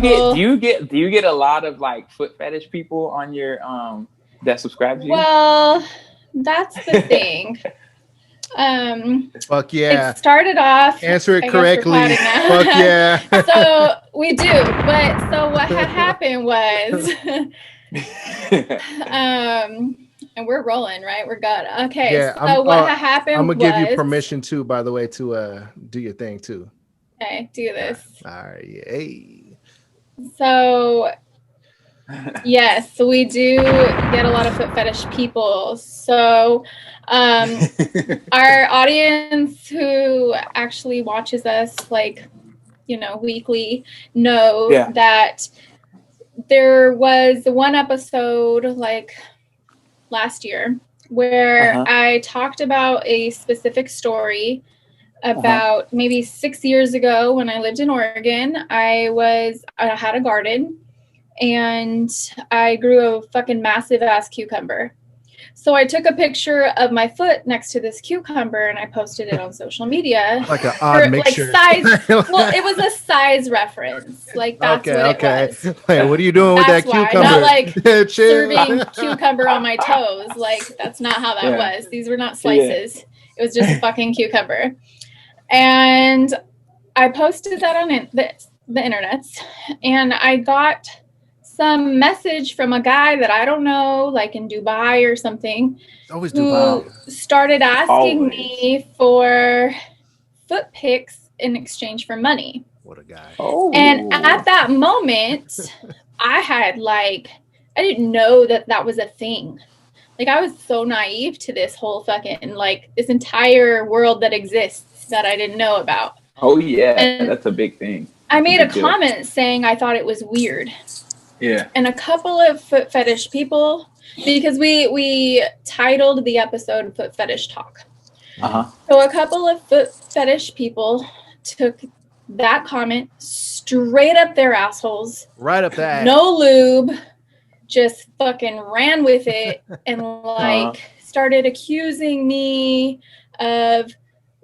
do you get a lot of like foot fetish people on your that subscribe to you? Well, that's the thing. Fuck yeah. It started off. Answer it correctly. Fuck yeah. So we do, but so what had happened was, and we're rolling, right? We're good. Okay. Yeah, so what had happened? I'm gonna give you permission too, by the way, to do your thing too. Okay, do this. All right. Hey. So yes, so we do get a lot of foot fetish people. So our audience who actually watches us like, weekly know that there was one episode like last year where I talked about a specific story about maybe 6 years ago when I lived in Oregon. I had a garden and I grew a fucking massive ass cucumber. So I took a picture of my foot next to this cucumber and I posted it on social media. Like an odd mixture. Like size. Well, it was a size reference. Like that's what it was. Like, what are you doing with that cucumber? Not like serving cucumber on my toes. Like that's not how that was. These were not slices. It was just fucking cucumber. And I posted that on the internet, and I got some message from a guy that I don't know, like in Dubai or something, who started asking me for foot pics in exchange for money. What a guy. And at that moment, I didn't know that was a thing. Like I was so naive to this whole fucking, like this entire world that exists that I didn't know about. Oh yeah, and that's a big thing. I made a comment saying I thought it was weird. Yeah. And a couple of foot fetish people, because we titled the episode Foot Fetish Talk. So a couple of foot fetish people took that comment straight up their assholes. Right up that. No lube. Just fucking ran with it and like started accusing me of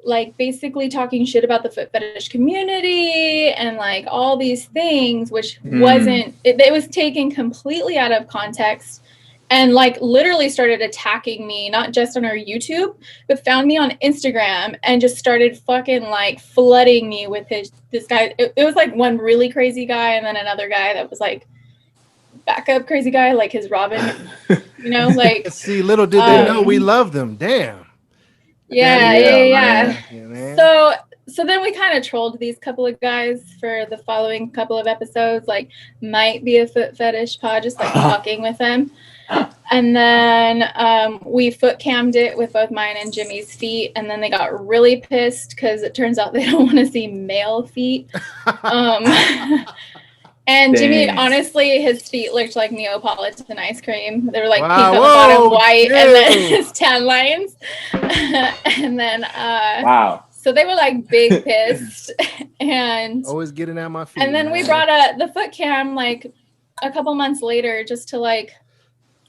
like basically talking shit about the foot fetish community and like all these things, which wasn't, it was taken completely out of context and like literally started attacking me, not just on our YouTube, but found me on Instagram and just started fucking like flooding me with this guy. It was like one really crazy guy and then another guy that was like backup crazy guy, like his Robin, like. See, little did they know we love them. Damn. Yeah. So then we kind of trolled these couple of guys for the following couple of episodes, like might be a foot fetish pod, just like fucking with them. And then we foot cammed it with both mine and Jimmy's feet, and then they got really pissed because it turns out they don't want to see male feet. And Jimmy, honestly, his feet looked like Neapolitan ice cream. They were like pink on the bottom, white, and then his tan lines. And then, so they were like big pissed. And always getting at my feet. And then we brought the foot cam like a couple months later just to like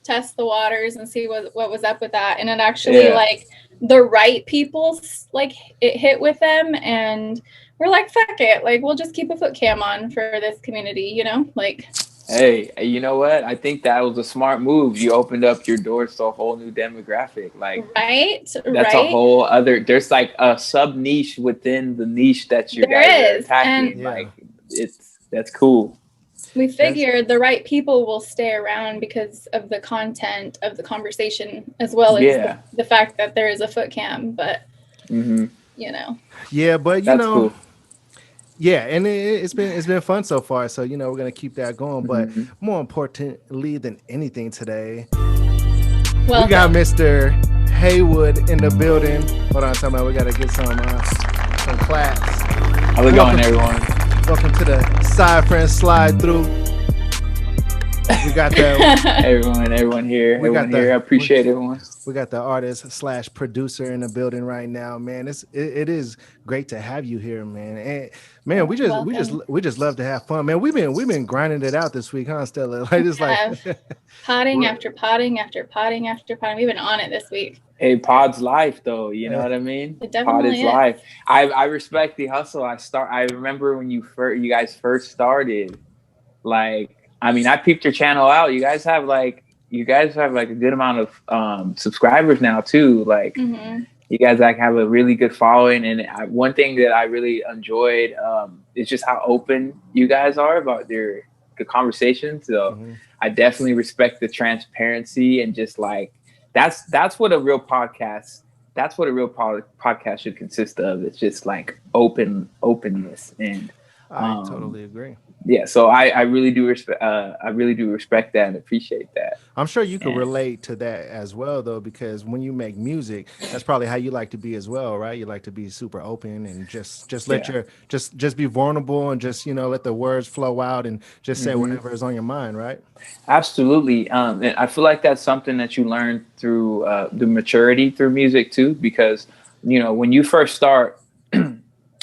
test the waters and see what was up with that. And it actually like the right people, like it hit with them, and we're like, fuck it. Like, we'll just keep a foot cam on for this community, like. Hey, you know what? I think that was a smart move. You opened up your doors to a whole new demographic. Like, right? That's a whole other, there's like a sub niche within the niche that you guys are attacking. And that's cool. We figured the right people will stay around because of the content of the conversation, as well as the fact that there is a foot cam, but, Yeah, but that's cool. Yeah, and it's been fun so far. So, we're going to keep that going. But more importantly than anything today, we got Mr. Haywood in the building. Hold on, talking about we got to get some claps. How's it going, everyone? Welcome to the Side Friend Slide Thru. We got the everyone here. I appreciate everyone. We got the artist / producer in the building right now, man. It is great to have you here, man. And man, we just love to have fun, man. We've been grinding it out this week, huh, Estela? Like it's like potting after potting after potting after potting. We've been on it this week. Hey, pod's life, though. You know what I mean? It definitely is life. I respect the hustle. I remember when you guys first started. like, I mean, I peeped your channel out. You guys have like a good amount of subscribers now too. Like, you guys like have a really good following, and one thing that I really enjoyed is just how open you guys are about the conversations. So I definitely respect the transparency, and just like that's what a real podcast. That's what a real podcast should consist of. It's just like openness, and I totally agree. Yeah, so I really do respect that and appreciate that. I'm sure you can relate to that as well, though, because when you make music, that's probably how you like to be as well, right? You like to be super open and just let your just be vulnerable and just, you know, let the words flow out and just say whatever is on your mind, right? Absolutely. And I feel like that's something that you learn through the maturity through music too, because, you know, when you first start,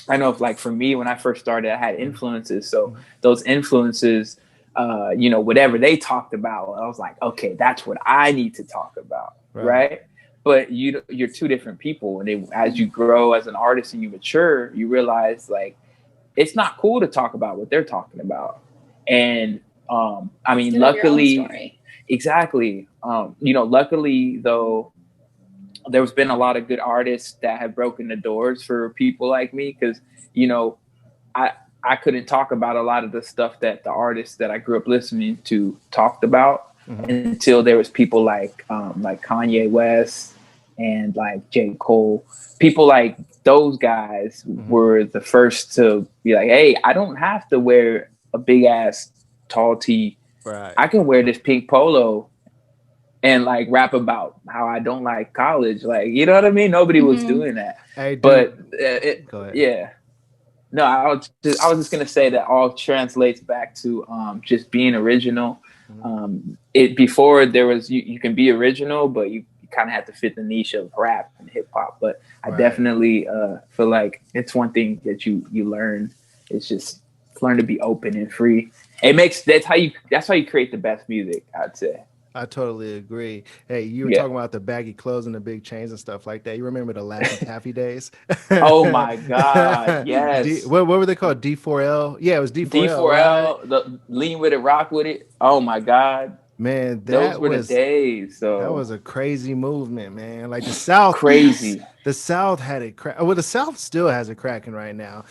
I know if like for me, when I first started, I had influences. So those influences, you know, whatever they talked about, I was like, okay, that's what I need to talk about. Right. But you're two different people. And as you grow as an artist and you mature, you realize like, it's not cool to talk about what they're talking about. And I mean, luckily, exactly. You know, luckily though, there's been a lot of good artists that have broken the doors for people like me, because, you know, I couldn't talk about a lot of the stuff that the artists that I grew up listening to talked about until there was people like Kanye West and like J. Cole. People like those guys were the first to be like, hey, I don't have to wear a big ass tall tee. Right. I can wear this pink polo and like rap about how I don't like college. Like, you know what I mean? Nobody was doing that. Hey, dude. But Go ahead. Yeah. No, I was just gonna say that all translates back to just being original. Before there was you can be original, but you kind of have to fit the niche of rap and hip hop. But I definitely feel like it's one thing that you learn. It's just learn to be open and free. That's how you create the best music, I'd say. I totally agree. Hey, you were talking about the baggy clothes and the big chains and stuff like that. You remember the Laffy Taffy days? Oh my God, yes. What were they called? D4L? Yeah, it was D4L. D4L, right? The lean with it, rock with it. Oh my God. Man, those were the days. So that was a crazy movement, man. Like the South, crazy. The South had it crack. Well, the South still has it cracking right now,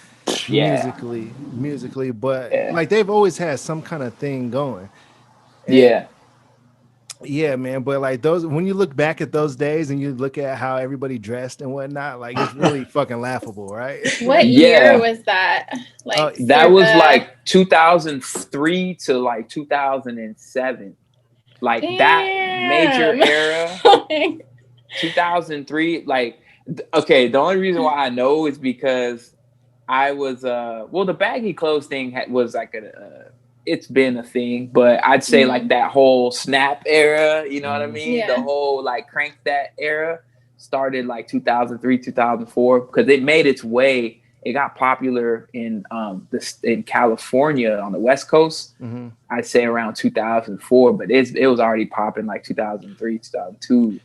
musically, but like they've always had some kind of thing going. And yeah, man. But like when you look back at those days and you look at how everybody dressed and whatnot, like it's really fucking laughable, right? What year was that? Like that was like 2003 to like 2007. Like that major era. 2003. Like, okay, the only reason why I know is because I was the baggy clothes thing was like it's been a thing, but I'd say like that whole Snap era, you know what I mean? The whole like Crank That era started like 2003, 2004, because it made its way. It got popular in California on the West Coast. I'd say around 2004, but it was already popping like 2003, 2002.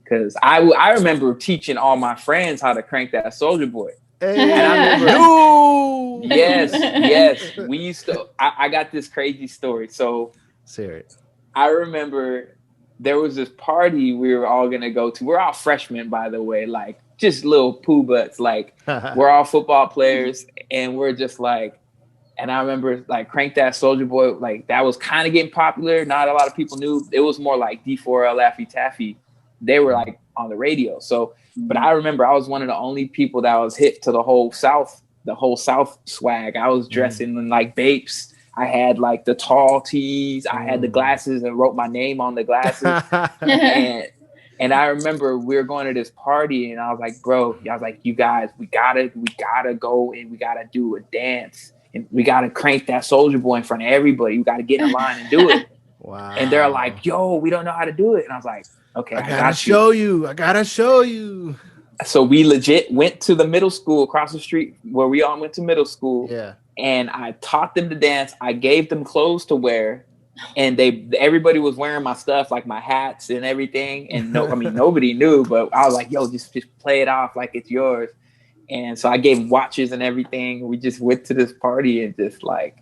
Because I remember teaching all my friends how to crank that Soulja Boy. Hey, and I remember, yes, we used to. I got this crazy story. So, serious. I remember there was this party we were all gonna go to. We're all freshmen, by the way, like just little poo butts. Like we're all football players, and we're just like. And I remember like Crank That Soulja Boy, like that was kind of getting popular. Not a lot of people knew. It was more like D4L, Laffy Taffy. They were like on the radio. So, but I remember I was one of the only people that was hip to the whole South swag. I was dressing in like Bapes. I had like the tall tees. I had the glasses and wrote my name on the glasses. and I remember we were going to this party and I was like, bro, I was like, you guys, we gotta go and we gotta do a dance and we gotta crank that Soulja Boy in front of everybody. You gotta get in line and do it. Wow. And they're like, yo, we don't know how to do it. And I was like, okay, I gotta show you. So we legit went to the middle school across the street where we all went to middle school. Yeah. And I taught them to dance. I gave them clothes to wear. And everybody was wearing my stuff, like my hats and everything. And nobody knew, but I was like, yo, just play it off like it's yours. And so I gave watches and everything. We just went to this party and just like,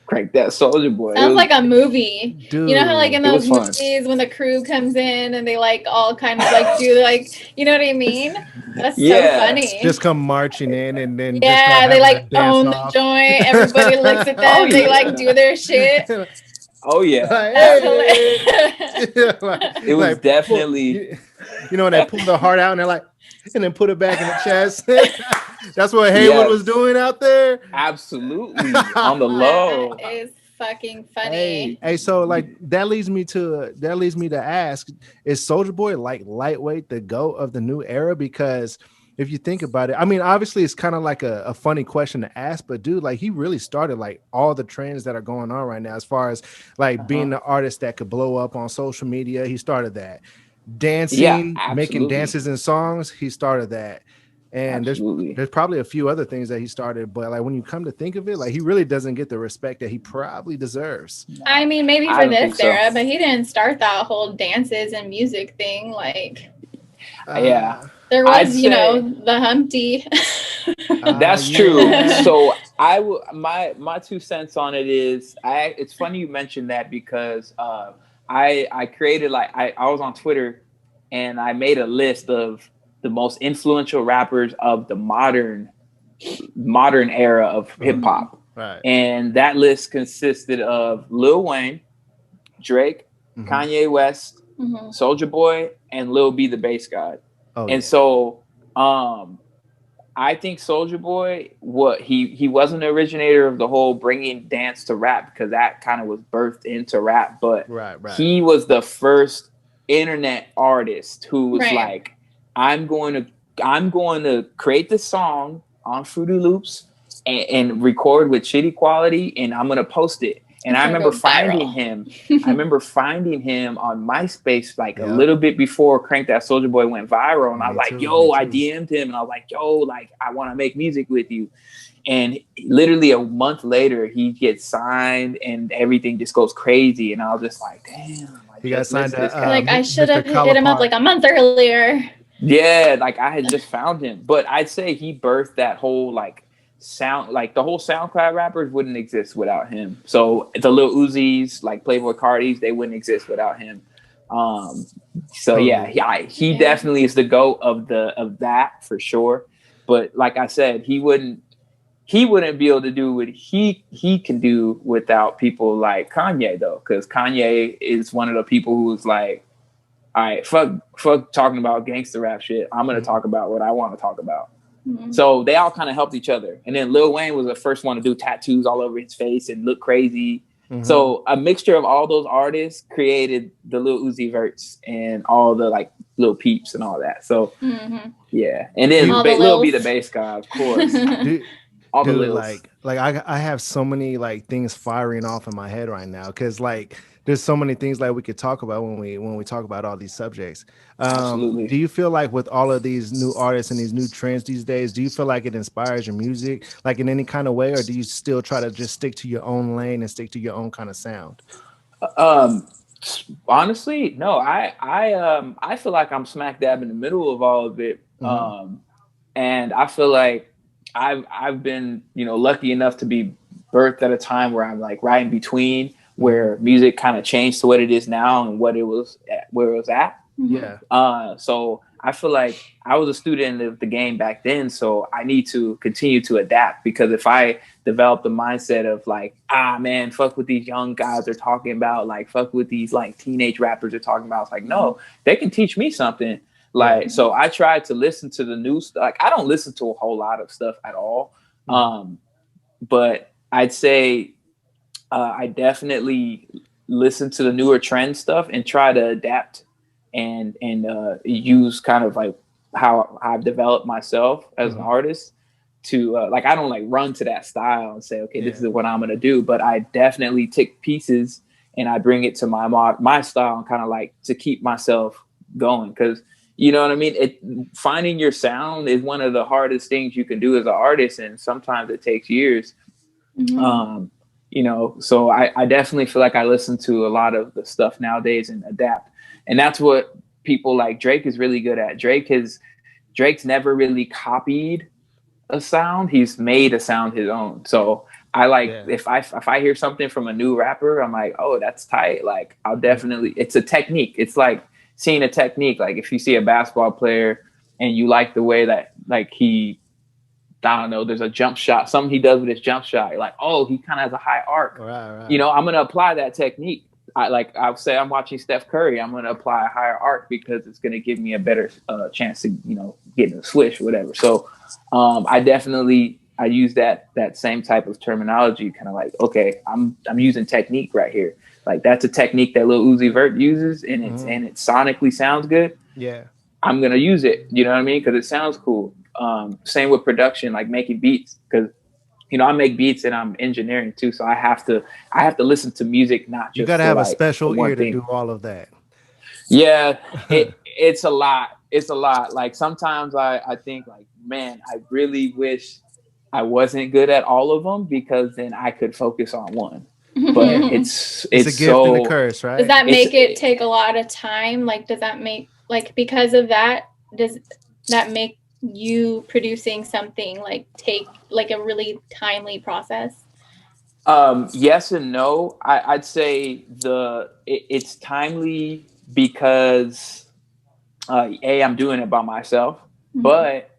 Crank That Soldier Boy. Sounds like a movie. Dude, you know how like in those movies when the crew comes in and they like all kind of like do like, you know what I mean? That's so funny. Just come marching in and then they like own the joint. Everybody looks at them. They like do their shit. Oh yeah. It was like, definitely you know, when they pull the heart out and they're like, and then put it back in the chest. That's what Haywood was doing out there. Absolutely. On the low. That is fucking funny. Hey, so like that leads me to ask, is Soulja Boy like lightweight the GOAT of the new era? Because if you think about it, I mean, obviously it's kind of like a funny question to ask, but dude, like he really started like all the trends that are going on right now as far as like being the artist that could blow up on social media. He started that. Dancing, making dances and songs, he started that. And there's probably a few other things that he started, but like when you come to think of it, like he really doesn't get the respect that he probably deserves. I mean, maybe for this era, but he didn't start that whole dances and music thing. Like, there was, you know, the Humpty. That's true. So my 2 cents on it is, it's funny you mentioned that because I created I was on Twitter and I made a list of the most influential rappers of the modern era of hip hop. Right. And that list consisted of Lil Wayne, Drake, Kanye West, Soulja Boy, and Lil B the Bass God. So I think Soulja Boy, he wasn't the originator of the whole bringing dance to rap, because that kind of was birthed into rap, but he was the first internet artist who was like, I'm going to create this song on Fruity Loops and record with shitty quality, and I'm going to post it. And I remember finding him. I remember finding him on MySpace like a little bit before Crank That Soulja Boy went viral. And I was like, yo, I DM'd him and I was like, yo, like I want to make music with you. And literally a month later, he gets signed and everything just goes crazy. And I was just like, damn. He got signed. Like I should have hit him up like a month earlier. Yeah, like I had just found him. But I'd say he birthed that whole like sound, like the whole SoundCloud rappers wouldn't exist without him. So the Lil Uzis, like Playboy Cardis, they wouldn't exist without him. He definitely is the GOAT of that for sure. But like I said, he wouldn't be able to do what he can do without people like Kanye though, because Kanye is one of the people who's like, all right, fuck talking about gangster rap shit. I'm gonna talk about what I want to talk about. So they all kind of helped each other. And then Lil Wayne was the first one to do tattoos all over his face and look crazy. So a mixture of all those artists created the Lil Uzi Verts and all the like Lil Peeps and all that. So yeah, and then Lil B the Bass guy, of course. All the Lils. Like I have so many like things firing off in my head right now because like there's so many things like we could talk about when we talk about all these subjects. Absolutely. Do you feel like with all of these new artists and these new trends these days, do you feel like it inspires your music like in any kind of way, or do you still try to just stick to your own lane and stick to your own kind of sound? Honestly, no. I feel like I'm smack dab in the middle of all of it. And I feel like I've been, lucky enough to be birthed at a time where I'm like right in between, where music kind of changed to what it is now and where it was at. Yeah. So I feel like I was a student of the game back then, so I need to continue to adapt, because if I develop the mindset of like, man, fuck what these young guys are talking about, like fuck what these like teenage rappers are talking about, it's like, no, they can teach me something. Like, so I tried to listen to the new stuff. Like, I don't listen to a whole lot of stuff at all. But I'd say I definitely listen to the newer trend stuff and try to adapt and use kind of like how I've developed myself as an artist to like, I don't like run to that style and say, okay, this is what I'm going to do. But I definitely take pieces and I bring it to my style and kind of like to keep myself going. Cause you know what I mean? Finding your sound is one of the hardest things you can do as an artist. And sometimes it takes years. So I definitely feel like I listen to a lot of the stuff nowadays and adapt. And that's what people like Drake is really good at. Drake's never really copied a sound. He's made a sound his own. So I like if I hear something from a new rapper, I'm like, oh, that's tight. Like I'll definitely, it's a technique. It's like seeing a technique. Like if you see a basketball player and you like the way that like I don't know, there's a jump shot, something he does with his jump shot. You're like, oh, he kind of has a high arc. Right. You know, I'm going to apply that technique. I'll say I'm watching Steph Curry. I'm going to apply a higher arc because it's going to give me a better chance to, you know, get in a swish or whatever. So I use that same type of terminology, kind of like, okay, I'm using technique right here. Like that's a technique that Lil Uzi Vert uses, and it sonically sounds good. Yeah, I'm gonna use it. You know what I mean? Because it sounds cool. Same with production, like making beats, because you know I make beats and I'm engineering too, so I have to listen to music, not just. You gotta have a special ear to do all of that. Yeah, it's a lot. It's a lot. Like sometimes I think like, man, I really wish I wasn't good at all of them, because then I could focus on one. But it's a gift and a curse, right? Does that make it take a lot of time? Like, does that make, like, because of that, does that make you producing something like take like a really timely process? Yes and no. I'd say it's timely because I'm doing it by myself, but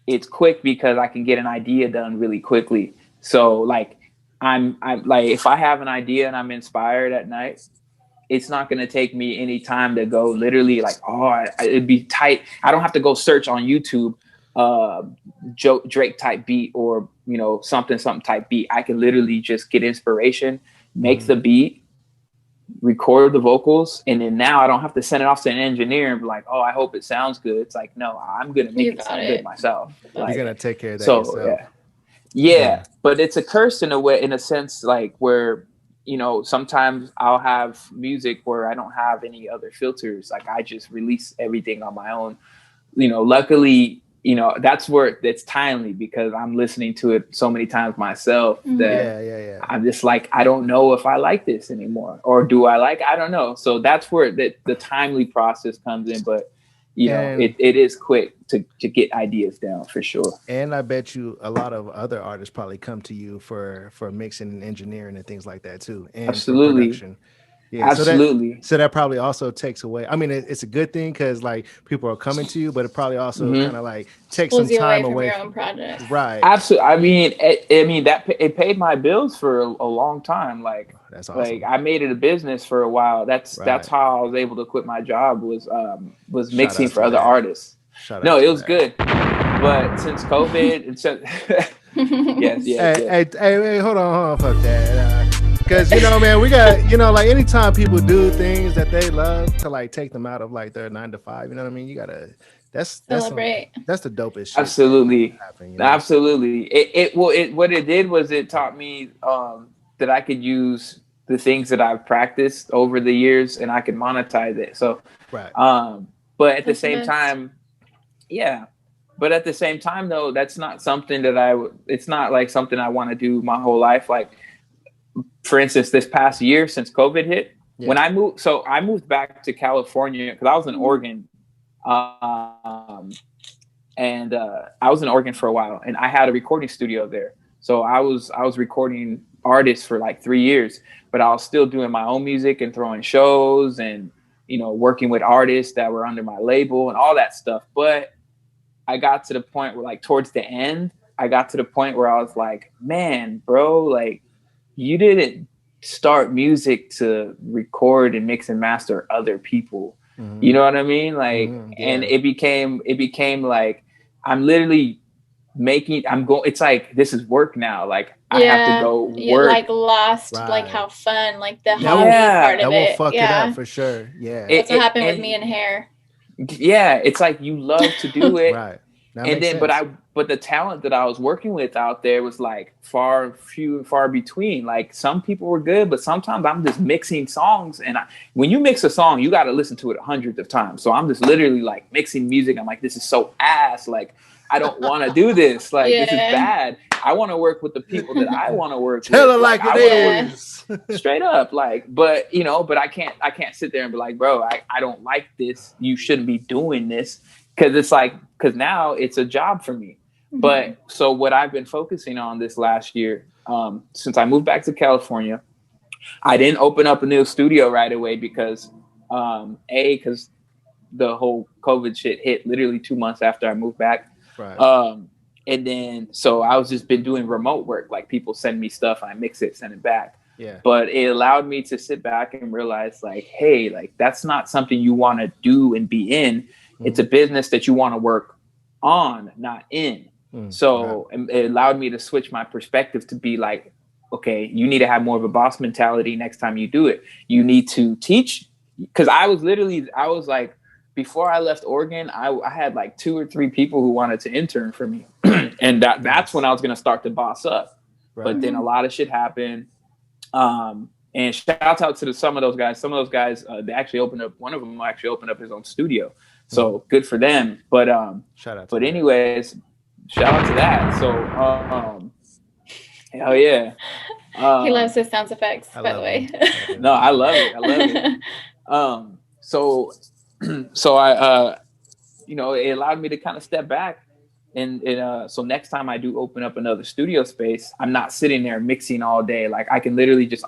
it's quick because I can get an idea done really quickly. So like I'm like, if I have an idea and I'm inspired at night, it's not going to take me any time to go literally like, it'd be tight. I don't have to go search on YouTube, Drake type beat, or, you know, something type beat. I can literally just get inspiration, make the beat, record the vocals, and then now I don't have to send it off to an engineer and be like, oh, I hope it sounds good. It's like, no, I'm going to make it sound good myself. Like, you're going to take care of that yourself. Yeah. But it's a curse in a way, in a sense, like where, you know, sometimes I'll have music where I don't have any other filters. Like I just release everything on my own. You know, luckily, you know, that's where it's timely, because I'm listening to it so many times myself that I'm just like, I don't know if I like this anymore, or do I like, I don't know. So that's where the timely process comes in. But you know, it is quick to get ideas down for sure. And I bet you a lot of other artists probably come to you for mixing and engineering and things like that too. And absolutely. For production. Yeah, absolutely. So that probably also takes away. I mean, it's a good thing because like people are coming to you, but it probably also kind of like takes some time away from your own project. Right. Absolutely. I mean, that it paid my bills for a long time. Like that's awesome. Like I made it a business for a while. That's how I was able to quit my job, was mixing for other artists. It was good. But since COVID, Hey, hold on, fuck that. Because, you know, man, we got, you know, like anytime people do things that they love to like take them out of like their 9 to 5, you know what I mean? You gotta, that's celebrate. That's the dopest shit. Absolutely. Happen, you know? Absolutely. What it did was it taught me that I could use the things that I've practiced over the years and I could monetize it. So, but at the same time, but at the same time though, that's not something that it's not like something I want to do my whole life. Like, for instance, this past year since COVID hit, when I moved back to California because I was in Oregon, and I was in Oregon for a while, and I had a recording studio there. So I was recording artists for like 3 years, but I was still doing my own music and throwing shows and, you know, working with artists that were under my label and all that stuff. But I got to the point where, like, towards the end, I was like, man, bro, like, you didn't start music to record and mix and master other people. You know what I mean? Like, and it became like, I'm literally it's like, this is work now. Like I have to go work. Like lost, like how fun, like the hobby part of it. That will fuck it up for sure. Yeah. That's what happened with me and hair. Yeah. It's like, you love to do it. Right. And then, but the talent that I was working with out there was like few and far between. Like some people were good, but sometimes I'm just mixing songs. And when you mix a song, you got to listen to it hundreds of times. So I'm just literally like mixing music. I'm like, this is so ass. Like, I don't want to do this. Like, this is bad. I want to work with the people that I want to work with. Tell it like it is. Straight up. Like, but you know, but I can't sit there and be like, bro, I don't like this. You shouldn't be doing this. Because now it's a job for me. But so what I've been focusing on this last year, since I moved back to California, I didn't open up a new studio right away because because the whole COVID shit hit literally 2 months after I moved back. Right. And then, so I was just been doing remote work. Like people send me stuff, I mix it, send it back. Yeah. But it allowed me to sit back and realize like, hey, like that's not something you want to do and be in. It's a business that you want to work on, not in. So it allowed me to switch my perspective to be like, okay, you need to have more of a boss mentality next time you do it. You need to teach. Because I was like, before I left Oregon, I had like 2 or 3 people who wanted to intern for me. And that's when I was going to start to boss up. Right. But then a lot of shit happened. And shout out to some of those guys. Some of those guys, they actually opened up, one of them actually opened up his own studio. So good for them. But shout out to anyways, shout out to that. So hell yeah. He loves his sound effects, by the way. No, I love it. So I it allowed me to kind of step back. And so next time I do open up another studio space, I'm not sitting there mixing all day. Like I can literally just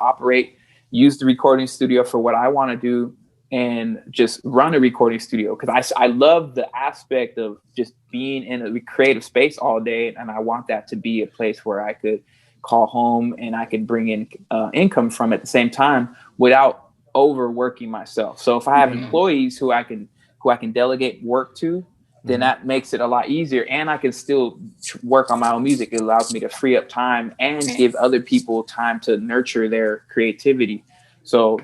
use the recording studio for what I want to do and just run a recording studio. Because I love the aspect of just being in a creative space all day. And I want that to be a place where I could call home and I can bring in income from at the same time without overworking myself. So if I have employees who I can delegate work to, then that makes it a lot easier. And I can still work on my own music. It allows me to free up time and give other people time to nurture their creativity. So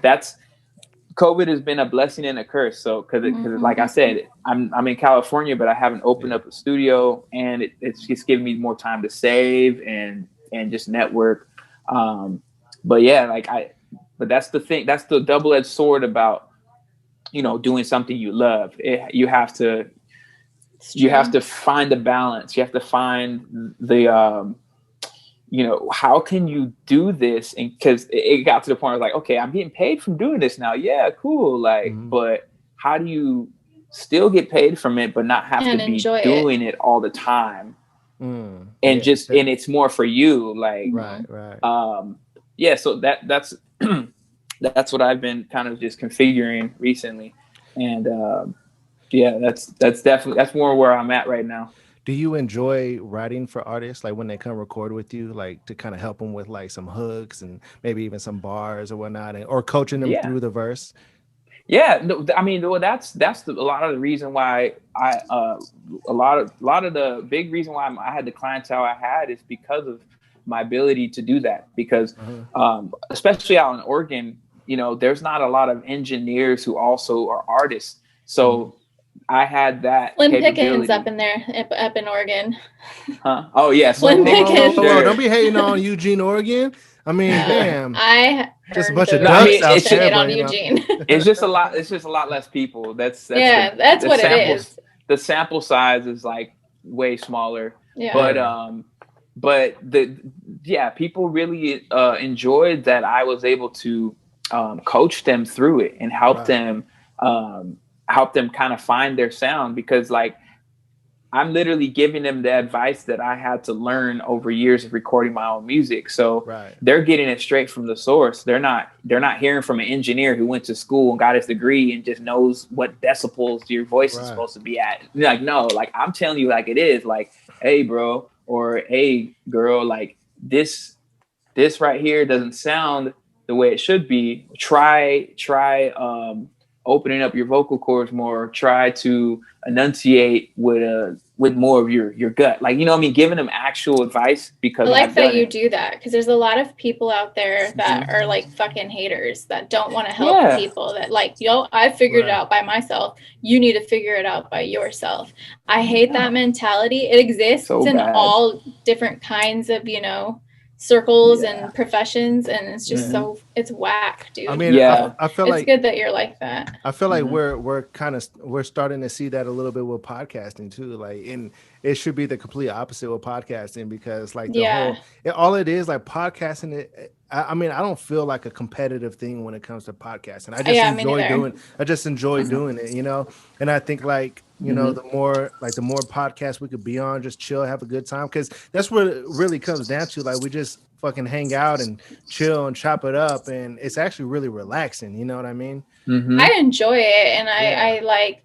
COVID has been a blessing and a curse. So, cause like I said, I'm in California, but I haven't opened up a studio, and it's just giving me more time to save and just network. But yeah, but that's the thing. That's the double-edged sword about, doing something you love. You have to find the balance. You have to find the, how can you do this? And because it got to the point where like, okay, I'm getting paid from doing this now. Yeah, cool. Like, but how do you still get paid from it, but not have to be doing it all the time? And it's more for you. Like, right. Yeah. So that's, that's what I've been kind of just configuring recently. And, yeah, that's more where I'm at right now. Do you enjoy writing for artists, like when they come record with you, like to kind of help them with like some hooks and maybe even some bars or whatnot, or coaching them through the verse? Yeah, I mean, well, that's a lot of the reason why a lot of the big reason why I had the clientele I had is because of my ability to do that. Because especially out in Oregon, there's not a lot of engineers who also are artists. So I had that. Slim Pickens up in there, up in Oregon. Huh? Oh yeah, Slim Pickens. Sure. Don't be hating on Eugene, Oregon. I mean, damn. Just a bunch of ducks out there. On Eugene. It's just a lot. It's just a lot less people. That's what it is. The sample size is like way smaller. Yeah. But people really enjoyed that I was able to coach them through it and help them kind of find their sound, because like I'm literally giving them the advice that I had to learn over years of recording my own music. So they're getting it straight from the source. They're not hearing from an engineer who went to school and got his degree and just knows what decibels your voice is supposed to be at. Like, no, like I'm telling you like it is, like, hey bro, or hey girl, like this right here doesn't sound the way it should be. Try opening up your vocal cords more. Try to enunciate with more of your gut. Like, giving them actual advice, because I like that you do that, because there's a lot of people out there that are like fucking haters that don't want to help people, that like, I figured it out by myself. You need to figure it out by yourself. I hate that mentality. It exists in all different kinds of, circles and professions, and it's just it's whack, dude. I mean, I feel it's good that you're like that. I feel like we're starting to see that a little bit with podcasting too. Like, and it should be the complete opposite with podcasting, because like all it is, like podcasting, I mean, I don't feel like a competitive thing when it comes to podcasting. I just enjoy doing it, and I think like you know, the more podcasts we could be on, just chill, have a good time, because that's what it really comes down to. Like, we just fucking hang out and chill and chop it up, and it's actually really relaxing. You know what I mean? I enjoy it, and I like.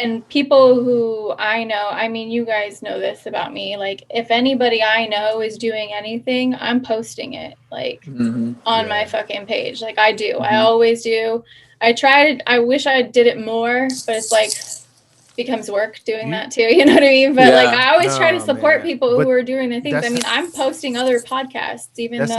And people who I know, I mean, you guys know this about me. Like, if anybody I know is doing anything, I'm posting it, like, on my fucking page. Like, I do. I always do. I wish I did it more, but it's like, becomes work doing that too. You know what I mean? But like, I always try to support people who are doing their things. I mean, I'm posting other podcasts, even though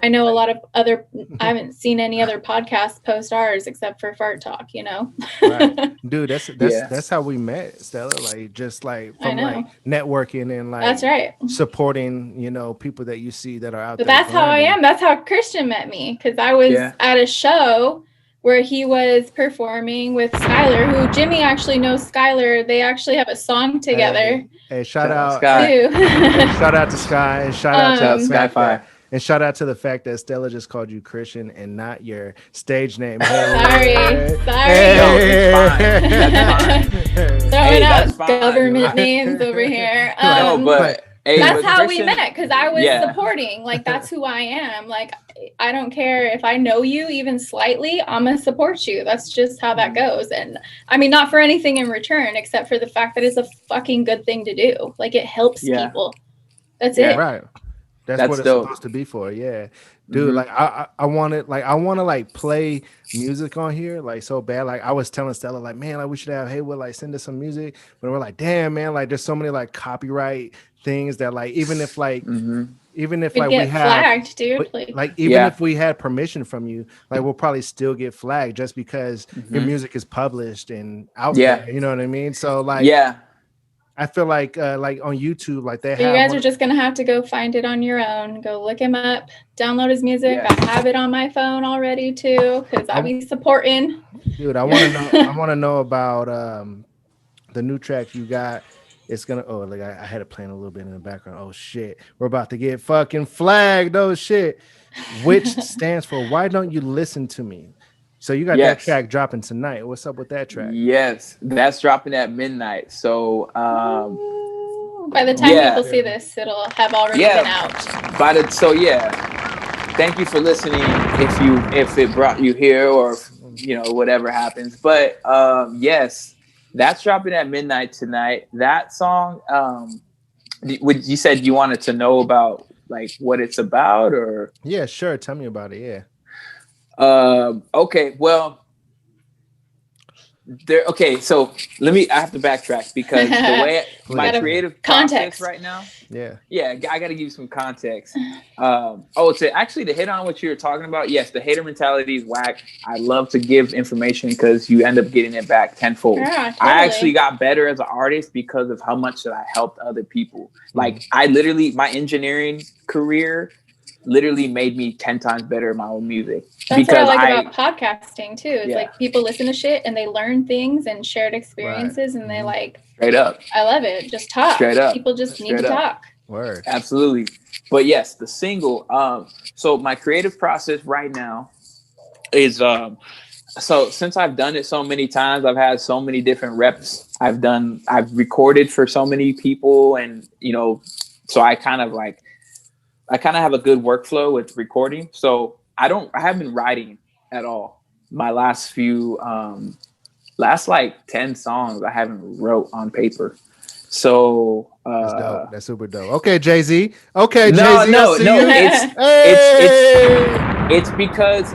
I know a lot of other, I haven't seen any other podcasts post ours except for Fart Talk, you know? Right. Dude, that's how we met, Stella. Like, just like from like networking and like that's right, supporting, you know, people that you see that are out but there. That's how I am. That's how Christian met me, because I was at a show where he was performing with Skylar, who Jimmy actually knows Skylar. They actually have a song together. Hey, shout out Sky. Shout out to Sky, and shout out to Skyfire. And shout out to the fact that Stella just called you Christian and not your stage name. Sorry. No, it's fine. That's fine. Throwing out government names over here. No, but that's how we met, because I was supporting. Like, that's who I am. Like, I don't care if I know you even slightly, I'm gonna support you. That's just how that goes. And I mean, not for anything in return, except for the fact that it's a fucking good thing to do. Like, it helps people. That's it. Right. That's what it's supposed to be for. Yeah. Dude, like I want to like play music on here like so bad. Like, I was telling Stella, like, man, like, we should have Haywood like send us some music, but we're like, damn, man, like, there's so many like copyright things that like even if like we have flagged, dude, like even if we had permission from you, like, we'll probably still get flagged just because your music is published and out there. You know what I mean? So like, I feel like on YouTube, like they have. You guys are just gonna have to go find it on your own. Go look him up, download his music. I have it on my phone already too, because I'll be supporting. Dude, I want to know. I want to know about the new track you got. It's gonna. Oh, like I had it playing a little bit in the background. Oh shit, we're about to get fucking flagged. Oh shit, which stands for Why Don't You Listen to Me? So you got that track dropping tonight. What's up with that track? Yes, that's dropping at midnight. So by the time people see this, it'll have already been out. Thank you for listening. If it brought you here, or you know, whatever happens. But yes, that's dropping at midnight tonight. That song, you said you wanted to know about like what it's about, or sure, tell me about it. Okay, well, so I have to backtrack, because the way my creative process right now, I got to give you some context. To hit on what you were talking about, yes, the hater mentality is whack. I love to give information because you end up getting it back tenfold. Yeah, totally. I actually got better as an artist because of how much that I helped other people. Like, my engineering career literally made me 10 times better at my own music. That's what I like about podcasting too. It's like people listen to shit and they learn things and shared experiences, and they like straight up. I love it. Just talk. Straight up. People just need to talk. Word. Absolutely. But yes, the single. So my creative process right now is so since I've done it so many times, I've had so many different reps. I've recorded for so many people, and you know, so I kind of have a good workflow with recording. So I haven't been writing at all. My last few, last like 10 songs I haven't wrote on paper. So that's dope. That's super dope. Okay, Jay-Z. Okay, no, Jay-Z. No. It's because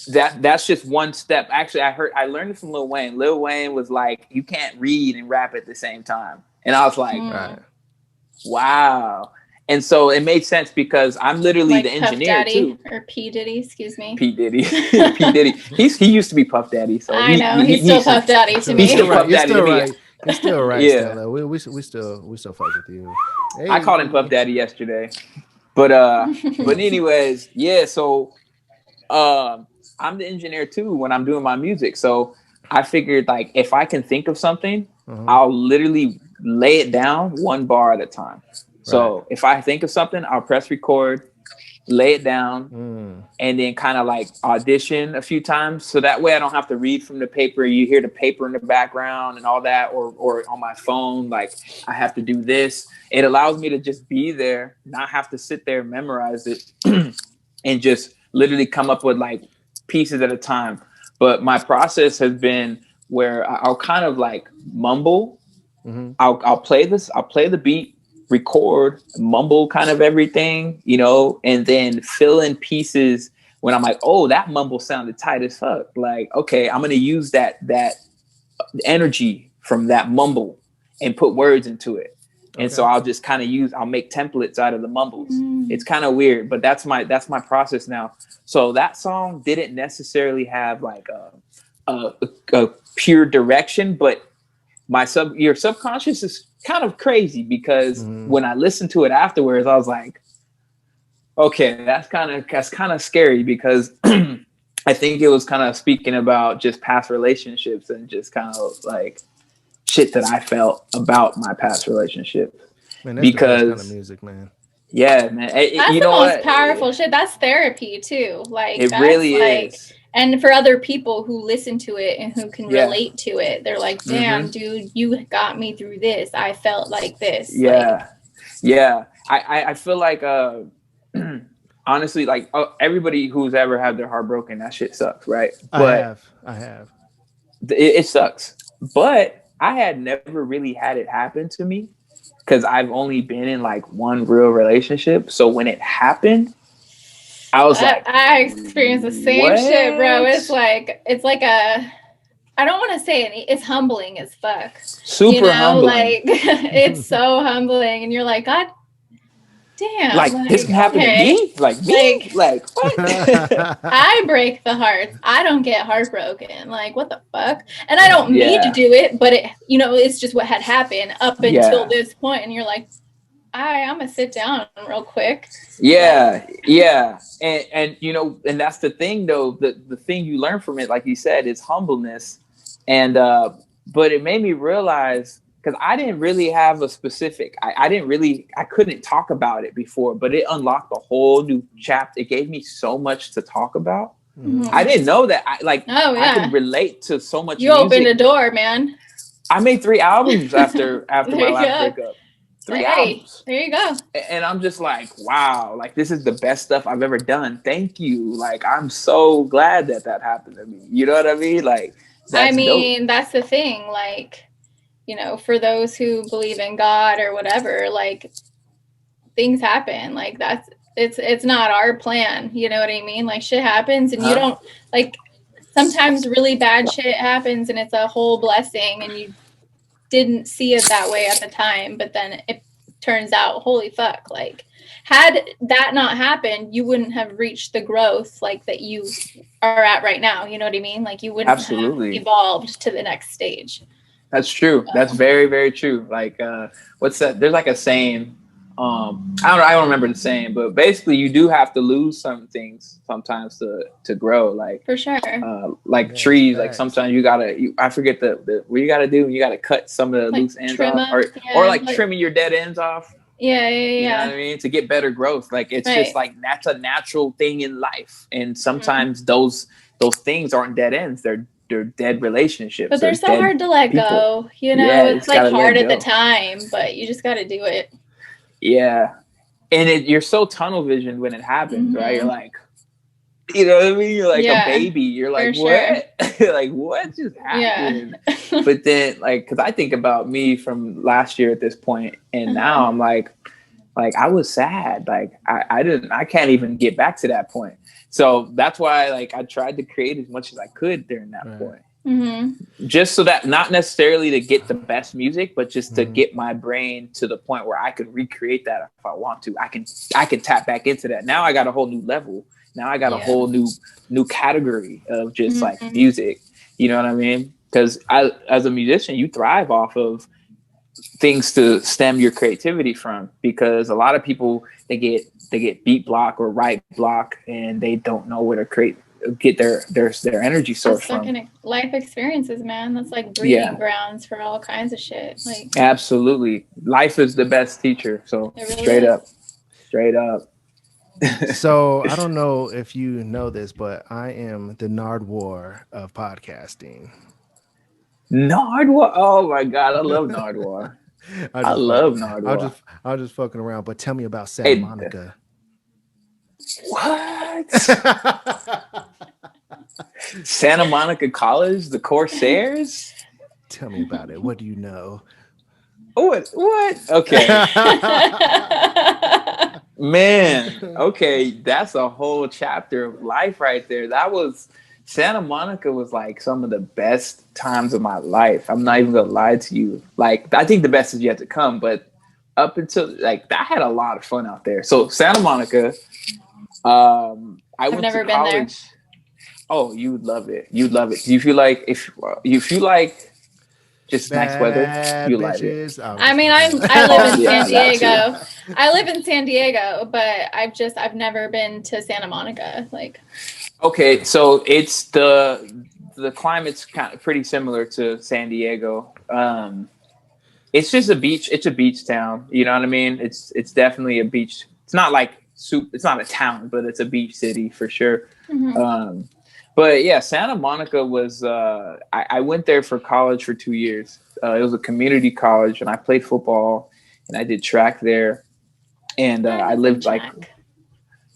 that's just one step. Actually, I learned it from Lil Wayne. Lil Wayne was like, you can't read and rap at the same time. And I was like, wow. And so it made sense because I'm literally like the engineer too. Or P. Diddy, excuse me. P. Diddy. P. Diddy. He used to be Puff Daddy. So I know. He's still Puff Daddy to me. He's still Puff Daddy to me. You're still right, Stella. We still fuck with you. Hey. I called him Puff Daddy yesterday. But anyways, so I'm the engineer too when I'm doing my music. So I figured, like, if I can think of something, I'll literally lay it down one bar at a time. So if I think of something, I'll press record, lay it down, and then kind of like audition a few times. So that way I don't have to read from the paper. You hear the paper in the background and all that, or on my phone, like I have to do this. It allows me to just be there, not have to sit there and memorize it and just literally come up with like pieces at a time. But my process has been where I'll kind of like mumble. I'll play the beat, record, mumble kind of everything, you know, and then fill in pieces when I'm like, oh, that mumble sounded tight as fuck. Like, okay, I'm going to use that energy from that mumble and put words into it. And so I'll just kind of I'll make templates out of the mumbles. It's kind of weird, but that's my process now. So that song didn't necessarily have like a pure direction, but your subconscious is kind of crazy because when I listened to it afterwards, I was like, okay, that's kind of scary because I think it was kind of speaking about just past relationships and just kind of like shit that I felt about my past relationship. Man, that's because the best kind of music, man. Yeah, man. That's the most powerful shit. That's therapy too. Like it really is. And for other people who listen to it and who can relate to it, they're like, damn, dude, you got me through this. I felt like this. Yeah. Yeah. I feel like, honestly, like everybody who's ever had their heart broken, that shit sucks, right? But I have. It sucks. But I had never really had it happen to me because I've only been in like one real relationship. So when it happened, I was like, I experienced the same shit, bro. It's like I don't want to say it. It's humbling as fuck. Super humbling. Like it's so humbling, and you're like, God damn, like this can happen to me, like me, like what? I break the hearts. I don't get heartbroken. Like what the fuck? And I don't need to do it, but it, it's just what had happened up until this point, and you're like, I'm gonna sit down real quick. Yeah. And and that's the thing though, the thing you learn from it, like you said, is humbleness. And but it made me realize, because I didn't really have a specific, I couldn't talk about it before, but it unlocked a whole new chapter. It gave me so much to talk about. I didn't know that I could relate to so much You music. Opened a door, man. I made 3 albums after my last breakup. 3 albums. There you go. And I'm just like, wow, like this is the best stuff I've ever done. Thank you. Like, I'm so glad that happened to me. You know what I mean? Like, that's dope. That's the thing. Like, for those who believe in God or whatever, like things happen. Like it's not our plan. You know what I mean? Like shit happens and you don't like, sometimes really bad shit happens and it's a whole blessing and you didn't see it that way at the time, but then it turns out, holy fuck, like had that not happened, you wouldn't have reached the growth like that you are at right now. You know what I mean? Like you wouldn't have evolved to the next stage. That's true. That's very, very true. Like what's that? There's like a saying. I don't remember the saying, but basically you do have to lose some things sometimes to grow. Like for sure. Like trees, like sometimes I forget what you gotta do. You gotta cut some of the loose ends off, or like trimming your dead ends off. Yeah. You know what I mean? To get better growth. Like it's just like that's a natural thing in life. And sometimes those things aren't dead ends. They're dead relationships. But they're so hard to let go. It's like hard at the time, but you just gotta do it. Yeah. And you're so tunnel visioned when it happens, right? You're like, you know what I mean? You're like a baby. You're like, what? Like, what just happened? Yeah. But then, like, because I think about me from last year at this point, and now I'm like I was sad. Like, I can't even get back to that point. So that's why, like, I tried to create as much as I could during that point. Just so that not necessarily to get the best music, but just to get my brain to the point where I could recreate that if I want to. I can tap back into that. Now I got a whole new level. Now I got a whole new category of just like music. You know what I mean? Because as a musician, you thrive off of things to stem your creativity from. Because a lot of people they get beat block or write block, and they don't know where to get their energy source from. Life experiences, man. That's like breeding grounds for all kinds of shit. Like absolutely, life is the best teacher. So really straight up. So I don't know if you know this, but I am the Nardwar of podcasting. Nardwar. Oh my God, I love Nardwar. I love Nardwar. I was just fucking around. But tell me about Santa Hey, Monica. what? Santa Monica College, the Corsairs? Tell me about it. What do you know? What? Okay. Man, okay, that's a whole chapter of life right there. That was Santa Monica was like some of the best times of my life. I'm not even gonna lie to you. Like, I think the best is yet to come, but up until like I had a lot of fun out there. So Santa Monica, I went never to been there. college. Oh, you would love it. You'd love it. You feel like if you like just nice weather, Bad you like it. bitches. I mean, I live in Yeah, San that too. Diego. I live in San Diego, but I've never been to Santa Monica. Like, Okay, so it's the climate's kind of pretty similar to San Diego. It's just a beach. It's a beach town. You know what I mean? It's definitely a beach. It's not like it's not a town, but it's a beach city for sure. mhm. But yeah, Santa Monica was. I went there for college for 2 years. It was a community college, and I played football, and I did track there. And I lived like,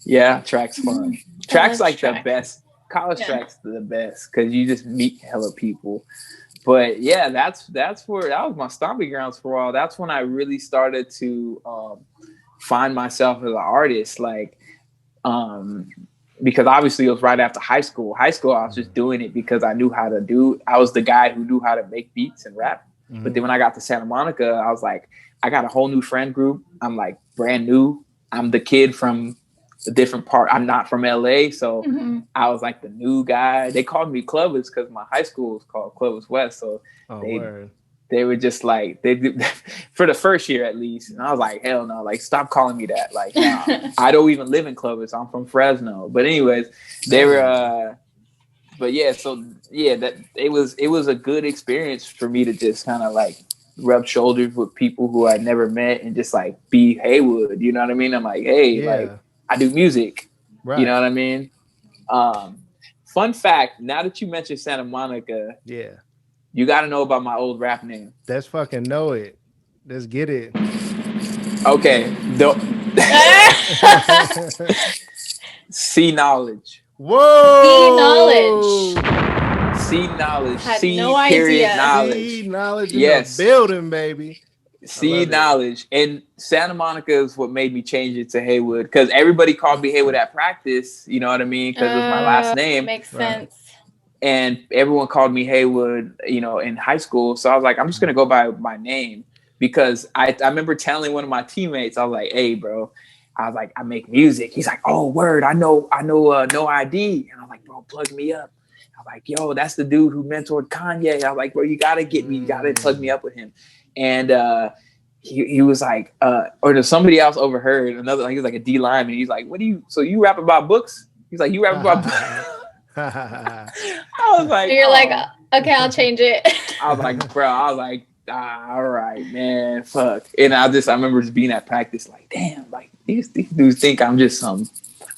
yeah, track's fun. Track's like the best. College track's the best because you just meet hella people. But yeah, that's where that was my stomping grounds for a while. That's when I really started to find myself as an artist. Like, because obviously it was right after high school. High school, I was just doing it because I knew how to do. I was the guy who knew how to make beats and rap. But then when I got to Santa Monica, I was like, I got a whole new friend group. I'm like brand new. I'm the kid from a different part. I'm not from LA, so I was like the new guy. They called me Clovis because my high school was called Clovis West. So they were just like for the first year at least. And I was like, hell no, like stop calling me that. Like, nah, I don't even live in Clovis. I'm from Fresno. But anyways, they were but yeah, so yeah, that it was a good experience for me to just kind of like rub shoulders with people who I'd never met and just like be Haywood. You know what I mean? I'm like, hey, like I do music. Right. You know what I mean? Fun fact, now that you mentioned Santa Monica, you got to know about my old rap name. Let's fucking know it. Let's get it. Okay. See knowledge. Whoa! See knowledge. Had See no period idea. knowledge. See knowledge in the building, baby. See knowledge. And Santa Monica is what made me change it to Haywood because everybody called me Haywood at practice. You know what I mean? Because it was my last name. Makes sense. And everyone called me Haywood, you know, in high school. So I was like, I'm just going to go by my name because I remember telling one of my teammates, I was like, hey, bro, I was like, I make music. He's like, oh, word. I know No ID. And I'm like, bro, plug me up. I'm like, yo, that's the dude who mentored Kanye. I was like, bro, you got to get me. You got to plug me up with him. And he was like, or somebody else overheard another, he was like a D lineman. He's like, so you rap about books? He's like, you rap about books? I was like, you're like, okay, I'll change it. I was like, bro, all right, man, fuck. And I remember just being at practice, like, damn, like these dudes think I'm just some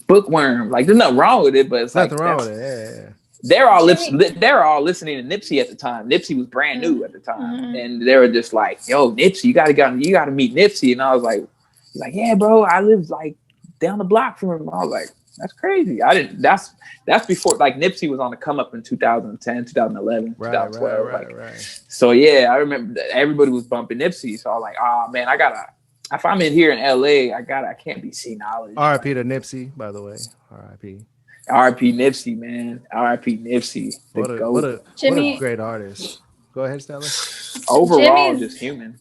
bookworm. Like, there's nothing wrong with it, but it's nothing like wrong with it. Yeah. They're all listening to Nipsey at the time. Nipsey was brand new at the time, and they were just like, "Yo, Nipsey, you gotta meet Nipsey." And I was like, "He's like, yeah, bro, I live like down the block from him." I was like, "That's crazy." That's before like Nipsey was on the come up in 2010, 2011, 2012. Right. So yeah, I remember that everybody was bumping Nipsey. So I was like, "Oh man, if I'm in here in LA, I can't be C knowledge." R.I.P. to Nipsey, by the way. R.I.P. R.I.P. Nipsey, man. R.I.P. Nipsey. What a great artist. Go ahead, Stella. Overall, just human.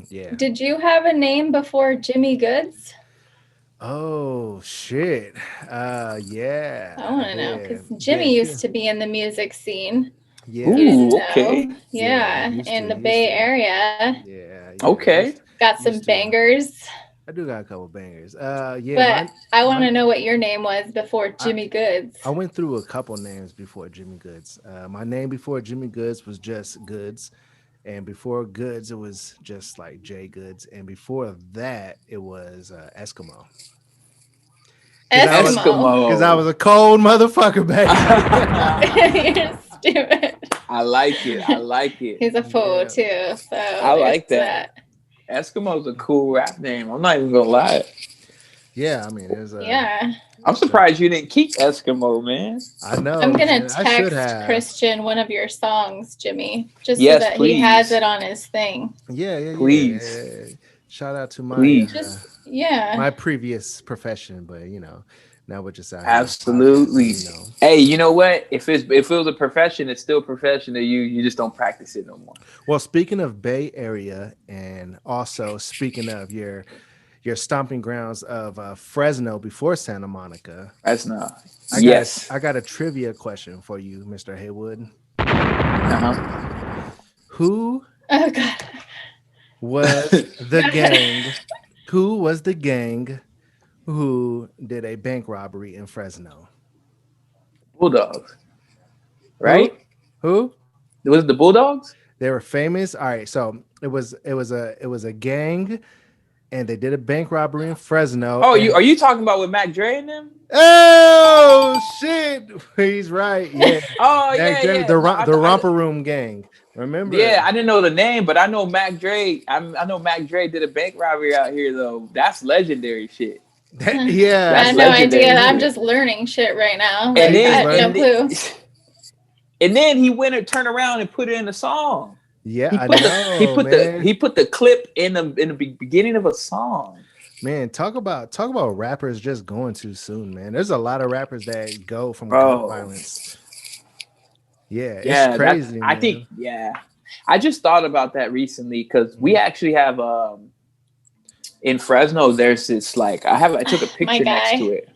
Yeah. Did you have a name before Jimmy Goods? Oh shit. Yeah. I want to know because Jimmy used to be in the music scene. Yeah. Ooh, okay. Yeah, in the Bay Area. Yeah. Okay. Got some bangers. I do got a couple bangers. But I want to know what your name was before Jimmy Goods. I went through a couple names before Jimmy Goods. My name before Jimmy Goods was just Goods. And before Goods, it was just like J Goods. And before that, it was Eskimo. Eskimo. Because I was a cold motherfucker back then. You're stupid. I like it. He's a fool too. So I like that. Eskimo's a cool rap name. I'm not even gonna lie. Yeah, I mean, there's a. Yeah. I'm surprised you didn't keep Eskimo, man. I know. I'm gonna text Christian one of your songs, Jimmy, just yes, so that please. he has it on his thing. Yeah. Please. Yeah. Shout out to my my previous profession, but now we're just out here. Absolutely. Hey, you know what? If it was a profession, it's still a profession to you. You just don't practice it no more. Well, speaking of Bay Area, and also speaking of your stomping grounds of Fresno before Santa Monica. Fresno. I got a trivia question for you, Mr. Haywood. Who was the gang? Who was the gang who did a bank robbery in Fresno? Bulldogs. Right? Who? It was the Bulldogs? They were famous. All right, so it was a gang. And they did a bank robbery in Fresno. Oh, are you talking about with Mac Dre and them? Oh shit, he's right. Yeah. Mac Dre, the Romper Room Gang. Remember? Yeah, I didn't know the name, but I know Mac Dre. I know Mac Dre did a bank robbery out here though. That's legendary shit. Yeah, I have no idea. I'm just learning shit right now. And no clue. And then he went and turned around and put it in a song. Yeah, he put the clip in the beginning of a song. Man, talk about rappers just going too soon, man. There's a lot of rappers that go from gun violence. Yeah, it's crazy. I think, I just thought about that recently because we actually have in Fresno. There's this I took a picture next to it.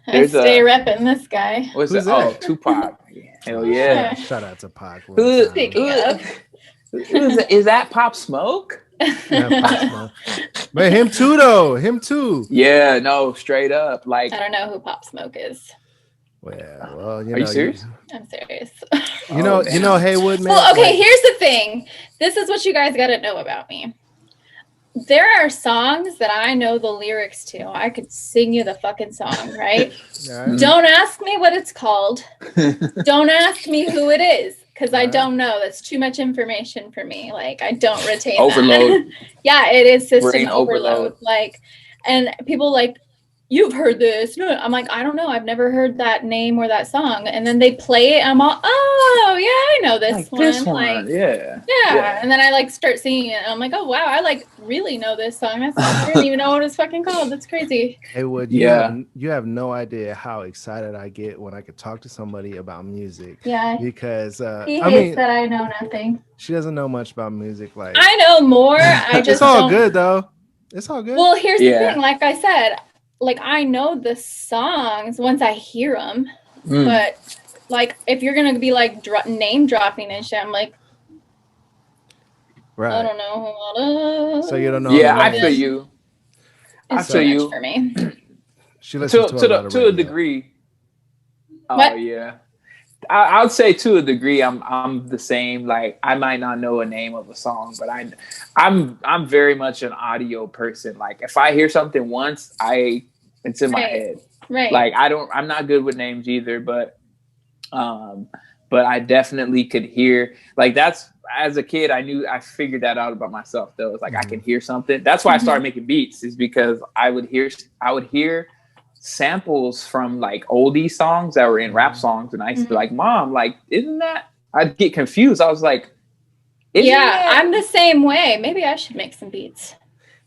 I stay repping this guy. Who's that? Oh, Tupac. Hell yeah! Shout out to Pac. Is that Pop Smoke? But him too, though. Him too. Yeah, no, straight up. I don't know who Pop Smoke is. Well, are you serious? I'm serious. You know, Haywood, man. Well, okay. Here's the thing. This is what you guys got to know about me. There are songs that I know the lyrics to. I could sing you the fucking song, right? Don't ask me what it's called. Don't ask me who it is. Because I don't know. That's too much information for me. I don't retain overload. Yeah, it is system Brain overload. And people you've heard this. No, I'm I don't know. I've never heard that name or that song. And then they play it. I'm all, oh yeah, I know this one. This one. Yeah. And then I start singing it. And I'm oh wow, I really know this song. I didn't even know what it's fucking called. That's crazy. Haywood, you have no idea how excited I get when I could talk to somebody about music. Yeah. Because he hates that I know nothing. She doesn't know much about music. I know more. I just it's all good though. It's all good. Well, here's the thing. Like I said, I know the songs once I hear them, but if you're gonna be name dropping and shit, I'm right. I don't know. So you don't know. Yeah, I feel you. It's too much for me. She listens to a degree. What? Oh yeah, I would say to a degree. I'm the same. I might not know a name of a song, but I'm very much an audio person. If I hear something once, it's in my head. Right. I'm not good with names either, but I definitely could hear that's as a kid, I figured that out about myself though. It's I can hear something. That's why I started making beats, is because I would hear samples from oldie songs that were in rap songs. And I used to be Mom, isn't that, I'd get confused. I was I'm the same way. Maybe I should make some beats.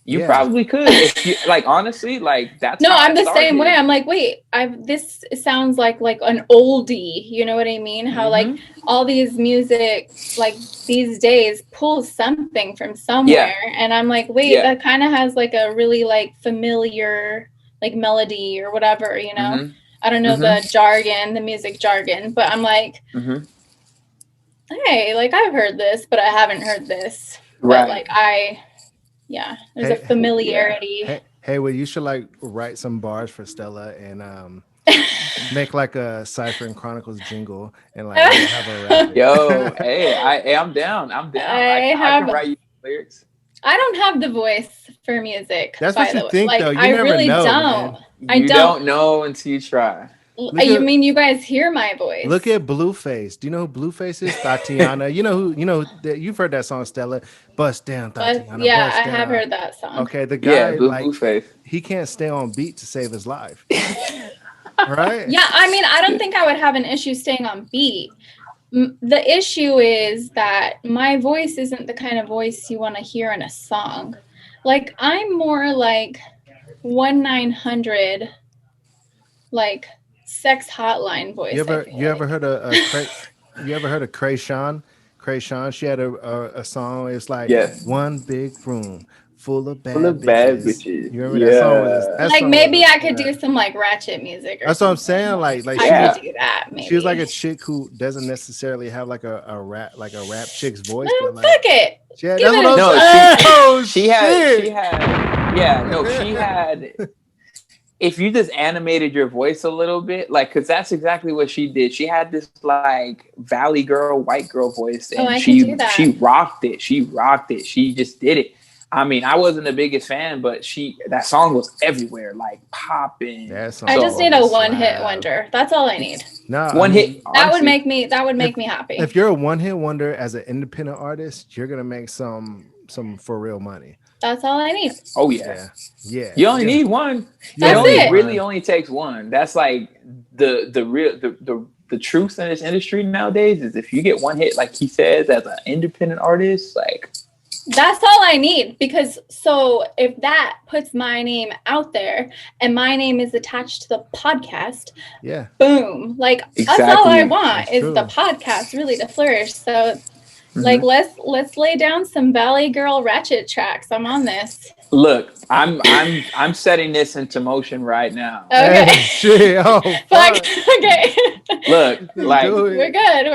You probably could. If you, honestly, that's no. I'm the same way. I'm wait. This sounds like an oldie. You know what I mean? How all these music these days pulls something from somewhere, and I'm wait, that kind of has a really familiar melody or whatever. You know, I don't know the jargon, the music jargon, but I'm hey, I've heard this, but I haven't heard this. Right. But there's a familiarity. Hey, well, you should write some bars for Estela and make a Side Friend Chronicles jingle and have a rap. Yo, hey, I'm down. I can write you lyrics. I don't have the voice for music. That's what you think, though. You I never really know, don't. Man. You don't know until you try. You mean you guys hear my voice? Look at Blueface. Do you know who Blueface is? Tatiana. You know you've heard that song, Estela. Bust down, Tatiana. Yeah, bust I down. have heard that song. Okay, the guy Blueface. He can't stay on beat to save his life. Right? Yeah, I mean, I don't think I would have an issue staying on beat. The issue is that my voice isn't the kind of voice you want to hear in a song. Like, I'm more like 1-900, like sex hotline voice. You ever heard of Krayshawn? Krayshawn, she had a song. It's like one big room full of bad bitches. You remember that song? Like maybe I could do some like ratchet music. That's what I'm saying. Like I could do that. Maybe she was like a chick who doesn't necessarily have like a rap chick's voice. But like, fuck it. She had. If you just animated your voice a little bit, like, because that's exactly what she did. She had this like valley girl, white girl voice, and she rocked it. She rocked it. She just did it. I mean, I wasn't the biggest fan, but that song was everywhere, like popping. I just need a one-hit wonder. That's all I need. No, hit. That would make me happy. If you're a one-hit wonder as an independent artist, you're gonna make some for real money. That's all I need. Oh yeah. You only need one. It really only takes one. That's like the truth in this industry nowadays is if you get one hit, like he says, as an independent artist, like that's all I need. Because so if that puts my name out there and my name is attached to the podcast, boom. Like that's all I want is the podcast really to flourish. So like let's lay down some Valley Girl ratchet tracks. I'm on this. Look, I'm setting this into motion right now. Okay. Shit. Oh, fuck. Okay. Look, like we're good.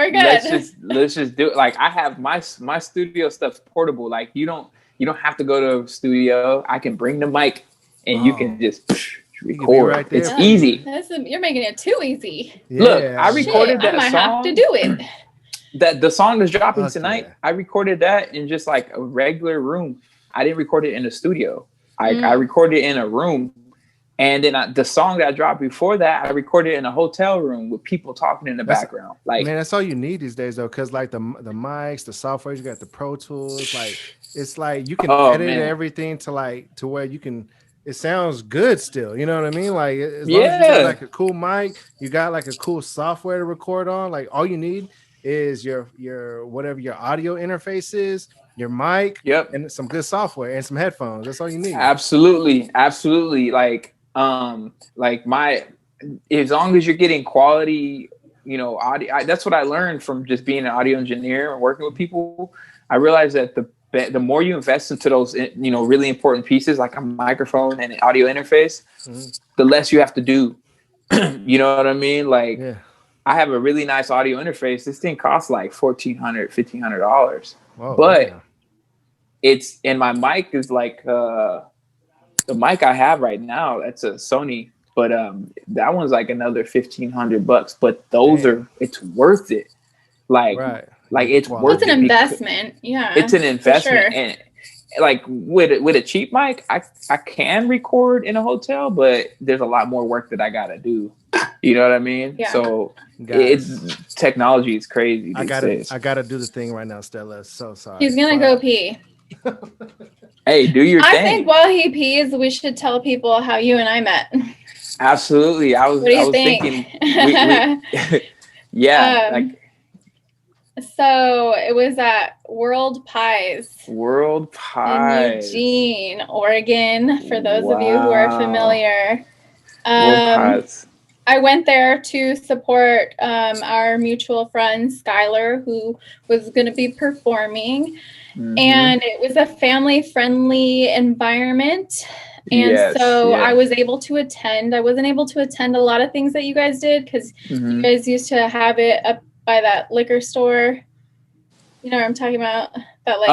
Let's just do it. Like I have my studio stuff's portable. Like you don't have to go to a studio. I can bring the mic and you can just record. Right there. It's easy. You're making it too easy. Yeah. Look, I recorded that I might song. have to do it. That the song is dropping tonight. Yeah. I recorded that in just like a regular room. I didn't record it in a studio. I recorded it in a room, and then the song that I dropped before that, I recorded in a hotel room with people talking in the background. Like, man, that's all you need these days, though, because like the mics, the software, you got the Pro Tools. Like, it's like you can edit everything to where you can. It sounds good still. You know what I mean? Like, as long as you got like a cool mic, you got like a cool software to record on. Like, all you need is your whatever your audio interface is, your mic, and some good software and some headphones. That's all you need. Absolutely. Like as long as you're getting quality, audio. That's what I learned from just being an audio engineer and working with people. I realized that the more you invest into those, really important pieces like a microphone and an audio interface, the less you have to do. You know what I mean? Like. Yeah. I have a really nice audio interface. This thing costs like $1,400, $1,500. But it's, and my mic is like the mic I have right now. That's a Sony, but that one's like another $1,500. But those it's worth it. Like it's worth it. It's an investment. It's an investment, and like with a cheap mic, I can record in a hotel, but there's a lot more work that I gotta do. You know what I mean? Yeah. So technology is crazy. I gotta do the thing right now, Estela. So sorry. He's gonna go pee. Hey, do your thing. I think while he pees, we should tell people how you and I met. Absolutely. I was thinking. So it was at World Pies. In Eugene, Oregon. For those of you who are familiar. World Pies. I went there to support our mutual friend Skylar, who was going to be performing, and it was a family-friendly environment. And I was able to attend. I wasn't able to attend a lot of things that you guys did because you guys used to have it up by that liquor store. You know what I'm talking about? That like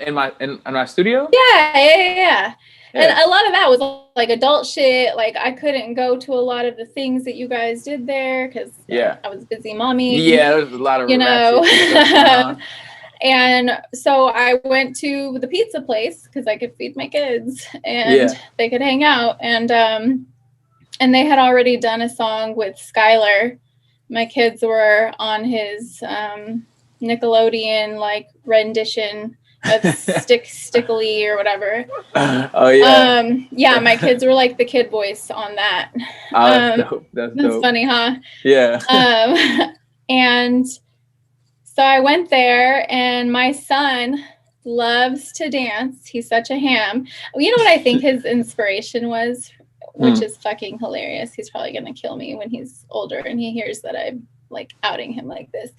in my studio? Yeah. And a lot of that was like adult shit. Like I couldn't go to a lot of the things that you guys did there because I was busy mommy. Yeah, there was a lot of And so I went to the pizza place because I could feed my kids and they could hang out. And they had already done a song with Skylar. My kids were on his Nickelodeon like rendition of Stickily or whatever. Oh yeah. Yeah, my kids were like the kid voice on that. That's dope. That's dope. Funny, huh? Yeah. And so I went there, and my son loves to dance. He's such a ham. You know what I think his inspiration was, which is fucking hilarious. He's probably gonna kill me when he's older and he hears that I'm like outing him like this.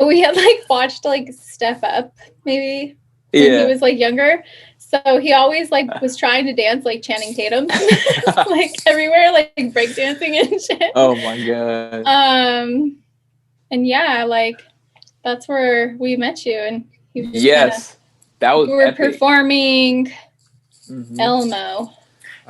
We had like watched like Step Up maybe when he was like younger. So he always like was trying to dance like Channing Tatum, like everywhere, like breakdancing and shit. Oh my god. And yeah, like that's where we met you, and he was that was. We were epic. Performing Elmo.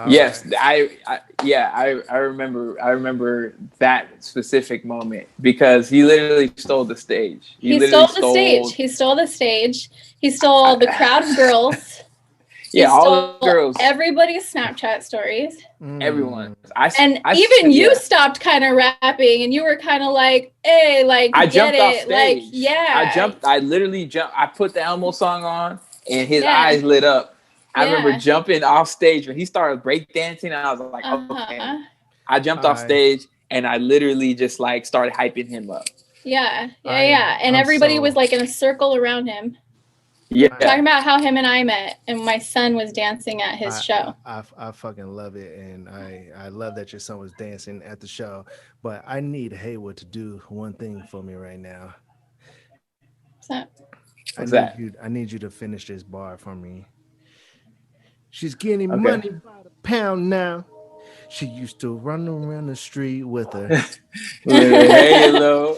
Yes, right. I remember that specific moment because he literally stole the stage. He stole the stage. He stole the crowd of girls. All the girls. Everybody's Snapchat stories. Everyone. You stopped kind of rapping, and you were kind of like, "Hey, like I jumped off stage. Like, yeah." I literally jumped. I put the Elmo song on, and his eyes lit up. I remember jumping off stage when he started breakdancing, and I was like, okay. I jumped off stage, and I literally just like started hyping him up. Yeah. And everybody was like in a circle around him. Yeah. Talking about how him and I met, and my son was dancing at his show. I fucking love it, and I love that your son was dancing at the show. But I need Haywood to do one thing for me right now. What's that? I need you to finish this bar for me. She's getting money by the pound now. She used to run around the street with her halo.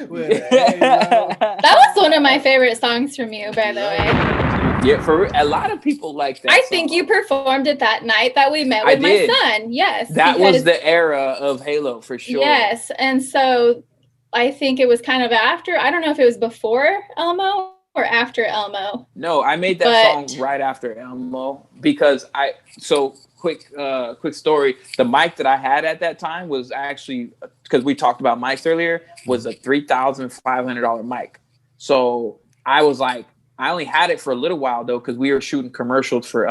With a halo. That was one of my favorite songs from you, by the way. Yeah, for a lot of people like that. I think you performed it that night that we met with my son. Yes, that was the era of Halo for sure. Yes, and so I think it was kind of after. I don't know if it was before Elmo or after Elmo. No, I made that song right after Elmo because quick story. The mic that I had at that time was actually, because we talked about mics earlier, was a $3,500 mic. So I was like, I only had it for a little while though, because we were shooting commercials for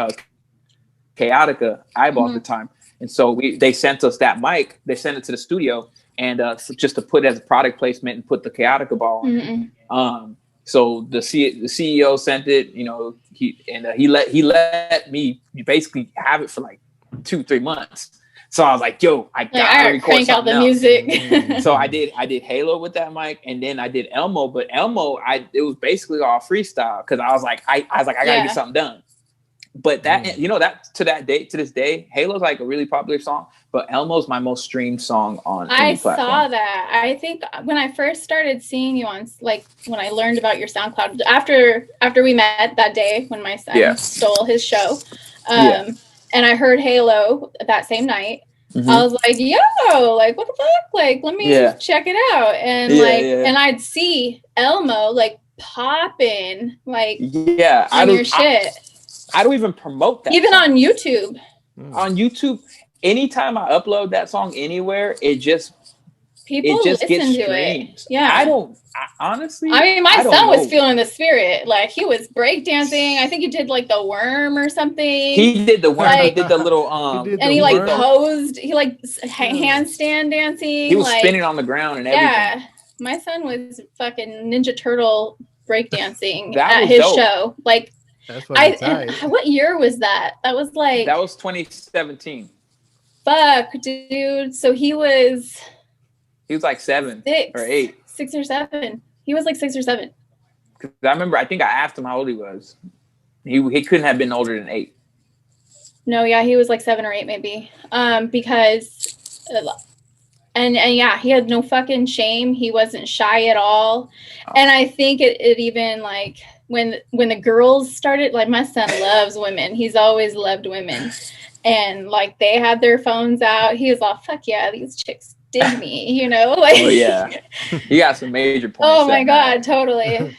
Chaotica Eyeball at the time. And so they sent us that mic. They sent it to the studio and just to put it as a product placement and put the Chaotica ball on. So the CEO sent it, he let me basically have it for like 2-3 months. So I was like, yo, I gotta record crank out the music. So I did Halo with that mic, and then I did Elmo. But Elmo, it was basically all freestyle because I was like, I gotta get something done. But that to this day, Halo's like a really popular song, but Elmo's my most streamed song on any platform. Saw that. I think when I first started seeing you on, like when I learned about your SoundCloud after we met that day when my son stole his show, and I heard Halo that same night. I was like, yo, like what the fuck? Like let me check it out. And and I'd see Elmo like popping like on your shit. I don't even promote that. Even song. On YouTube. On YouTube, anytime I upload that song anywhere, people listen to it. Yeah. Honestly. I mean, my son was feeling the spirit. Like he was breakdancing. I think he did like the worm or something. He did the worm. He did the little he like posed. He like handstand dancing. He was spinning on the ground and everything. Yeah. My son was fucking Ninja Turtle breakdancing at his show. Like. That's what year was that? That was 2017. Fuck, dude. So he was like 7 or 8. 6 or 7. He was like 6 or 7. Because I remember, I think I asked him how old he was. He couldn't have been older than 8. No, yeah, he was like 7 or 8 maybe. Because and yeah, he had no fucking shame. He wasn't shy at all. And I think it even like when the girls started, like my son loves women. He's always loved women. And like they had their phones out. He was all, fuck yeah, these chicks dig me, you know? Like, oh yeah, you got some major points. Oh my god, totally.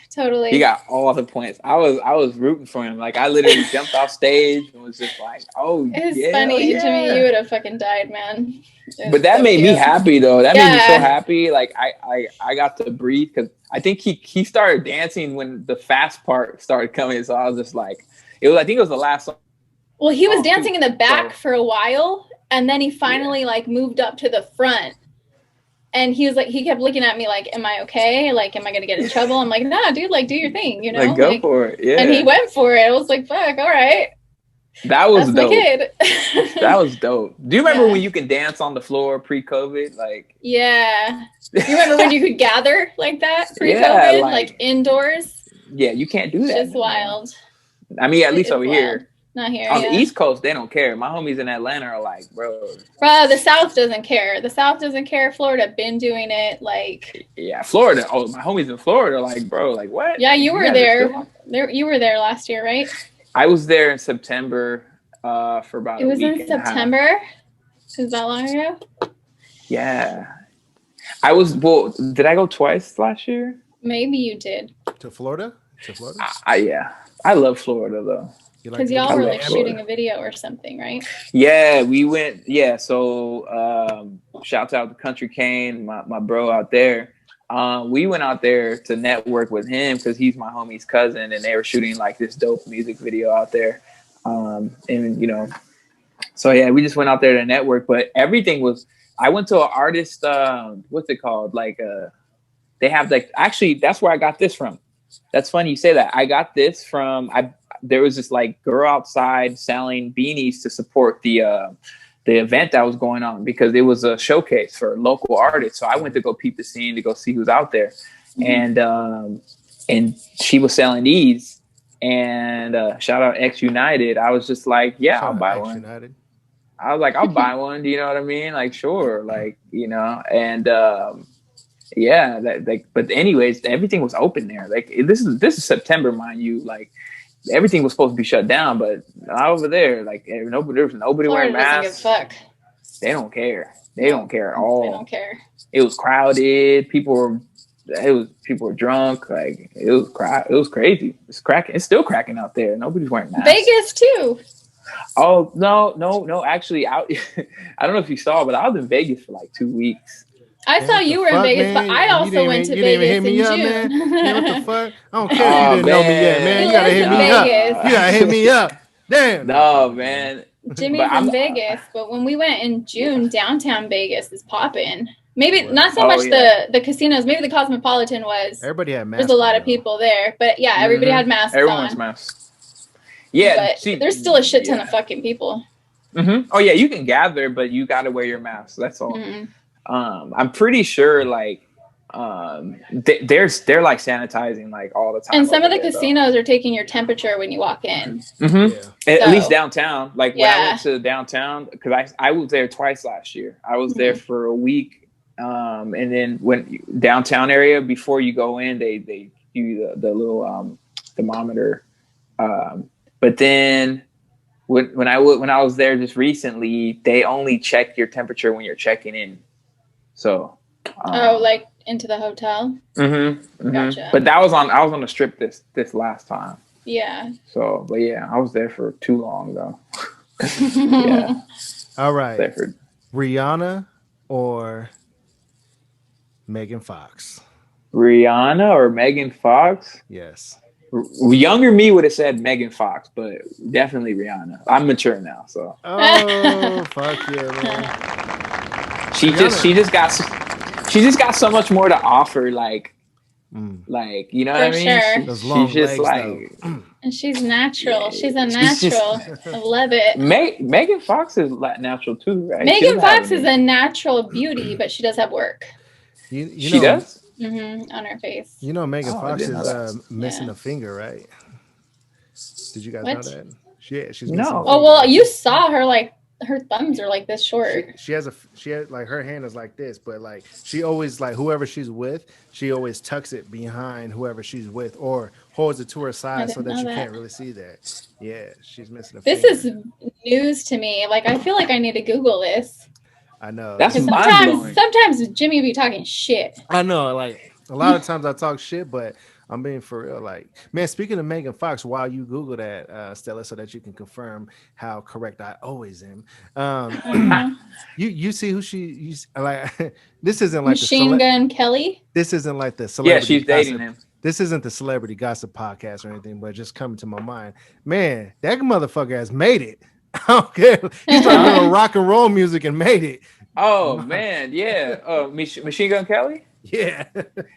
He got all the points. I was rooting for him. Like I literally jumped off stage and was just like, "Oh, it's funny, Jimmy. You would have fucking died, man." But that so made me cute. happy though. That made me so happy. Like I got to breathe because I think he started dancing when the fast part started coming. So I was just like, I think it was the last song. Well, he was dancing in the back for a while, and then he finally like moved up to the front. And he was like, he kept looking at me like, "Am I okay? Like, am I gonna get in trouble?" I'm like, "Nah, dude, like, do your thing, you know." Like, go for it, yeah. And he went for it. I was like, "Fuck, all right." That was dope. My kid. That was dope. Do you remember when you can dance on the floor pre-COVID? Like, yeah. You remember when you could gather like that pre-COVID, like indoors? Yeah, you can't do that. It's wild. I mean, at least over here. Not here. On the East Coast, they don't care. My homies in Atlanta are like, bro, the South doesn't care. The South doesn't care. Florida been doing it, like. Yeah, Florida. Oh, my homies in Florida are like, bro, like what? Yeah, you were there. You were there last year, right? I was there in September for about a week. It was in September? Is that long ago? Yeah. I was, did I go twice last year? Maybe you did. To Florida? Yeah. I love Florida though. Because y'all were like shooting a video or something, right? Yeah, we went. Yeah, so shouts out to Country Kane, my bro out there. We went out there to network with him because he's my homie's cousin, and they were shooting like this dope music video out there. And you know, so yeah, we just went out there to network. But everything was. I went to an artist. What's it called? Like they have like actually that's where I got this from. That's funny you say that. I got this from there was this like girl outside selling beanies to support the event that was going on because it was a showcase for local artists. So I went to go peep the scene to go see who's out there. Mm-hmm. And she was selling these and shout out X United. I was just like, yeah, I'll buy one. United. I was like, I'll buy one. Do you know what I mean? Like, sure. Like, you know, and yeah, but anyways, everything was open there. Like this is September, mind you, like, everything was supposed to be shut down, but not over there. Like there was nobody wearing masks. They don't care. They don't care at all. They don't care. It was crowded. People were drunk. Like it was crazy. It's cracking. It's still cracking out there. Nobody's wearing masks. Vegas too. Oh no! Actually, I don't know if you saw, but I was in Vegas for like 2 weeks. I saw you were in Vegas, but I also went to Vegas in June. Man, what the fuck? I don't care if you didn't know me yet, man. You gotta hit me up. You gotta hit me up. Damn. No, man. Jimmy's in Vegas, but when we went in June, downtown Vegas is popping. Maybe not so much the casinos. Maybe the Cosmopolitan was. Everybody had masks. There's a lot of people there, but yeah, everybody had masks on. Everyone's masks. Yeah, but there's still a shit ton of fucking people. Mm-hmm. Oh yeah, you can gather, but you got to wear your mask. That's all. Mm-hmm. I'm pretty sure like they're like sanitizing like all the time. And some of the casinos are taking your temperature when you walk in. Mm-hmm. Yeah. At least downtown. Like when I went to downtown, because I was there twice last year. I was there for a week, and then when downtown area before you go in, they give you the little thermometer. But then when I was there just recently, they only check your temperature when you're checking in. So, like into the hotel. Mm-hmm. Gotcha. But I was on the strip this last time. Yeah. So, but yeah, I was there for too long though. Yeah. All right. Rihanna or Megan Fox? Rihanna or Megan Fox? Yes. Younger me would have said Megan Fox, but definitely Rihanna. I'm mature now, so. Oh, fuck yeah, man. She just got so much more to offer, like you know what I mean? Sure. She's just like, and she's natural. She's a natural. I love it. Megan Fox is natural too, right? Megan Fox is a natural beauty, but she does have work. She does. Mm-hmm, on her face. You know, Megan Fox is missing a finger, right? Did you guys know that? Yeah, she's missing. Oh well, you saw her like. Her thumbs are like this short. She has like her hand is like this, but like she always like whoever she's with, she always tucks it behind whoever she's with or holds it to her side so that you can't really see that. Yeah, she's missing a finger. This is news to me. Like I feel like I need to Google this. I know. That's mind-blowing. Sometimes Jimmy be talking shit. I know, like a lot of times I talk shit, but I'm being for real. Like, man, speaking of Megan Fox, while you Google that, Stella, so that you can confirm how correct I always am. You see who she like? This isn't like Machine Gun Kelly. This isn't like the celebrity. Yeah, she's dating him. This isn't the celebrity gossip podcast or anything, but just coming to my mind, man, that motherfucker has made it. I don't care. He started doing rock and roll music and made it. Oh man, yeah. Machine Gun Kelly. Yeah.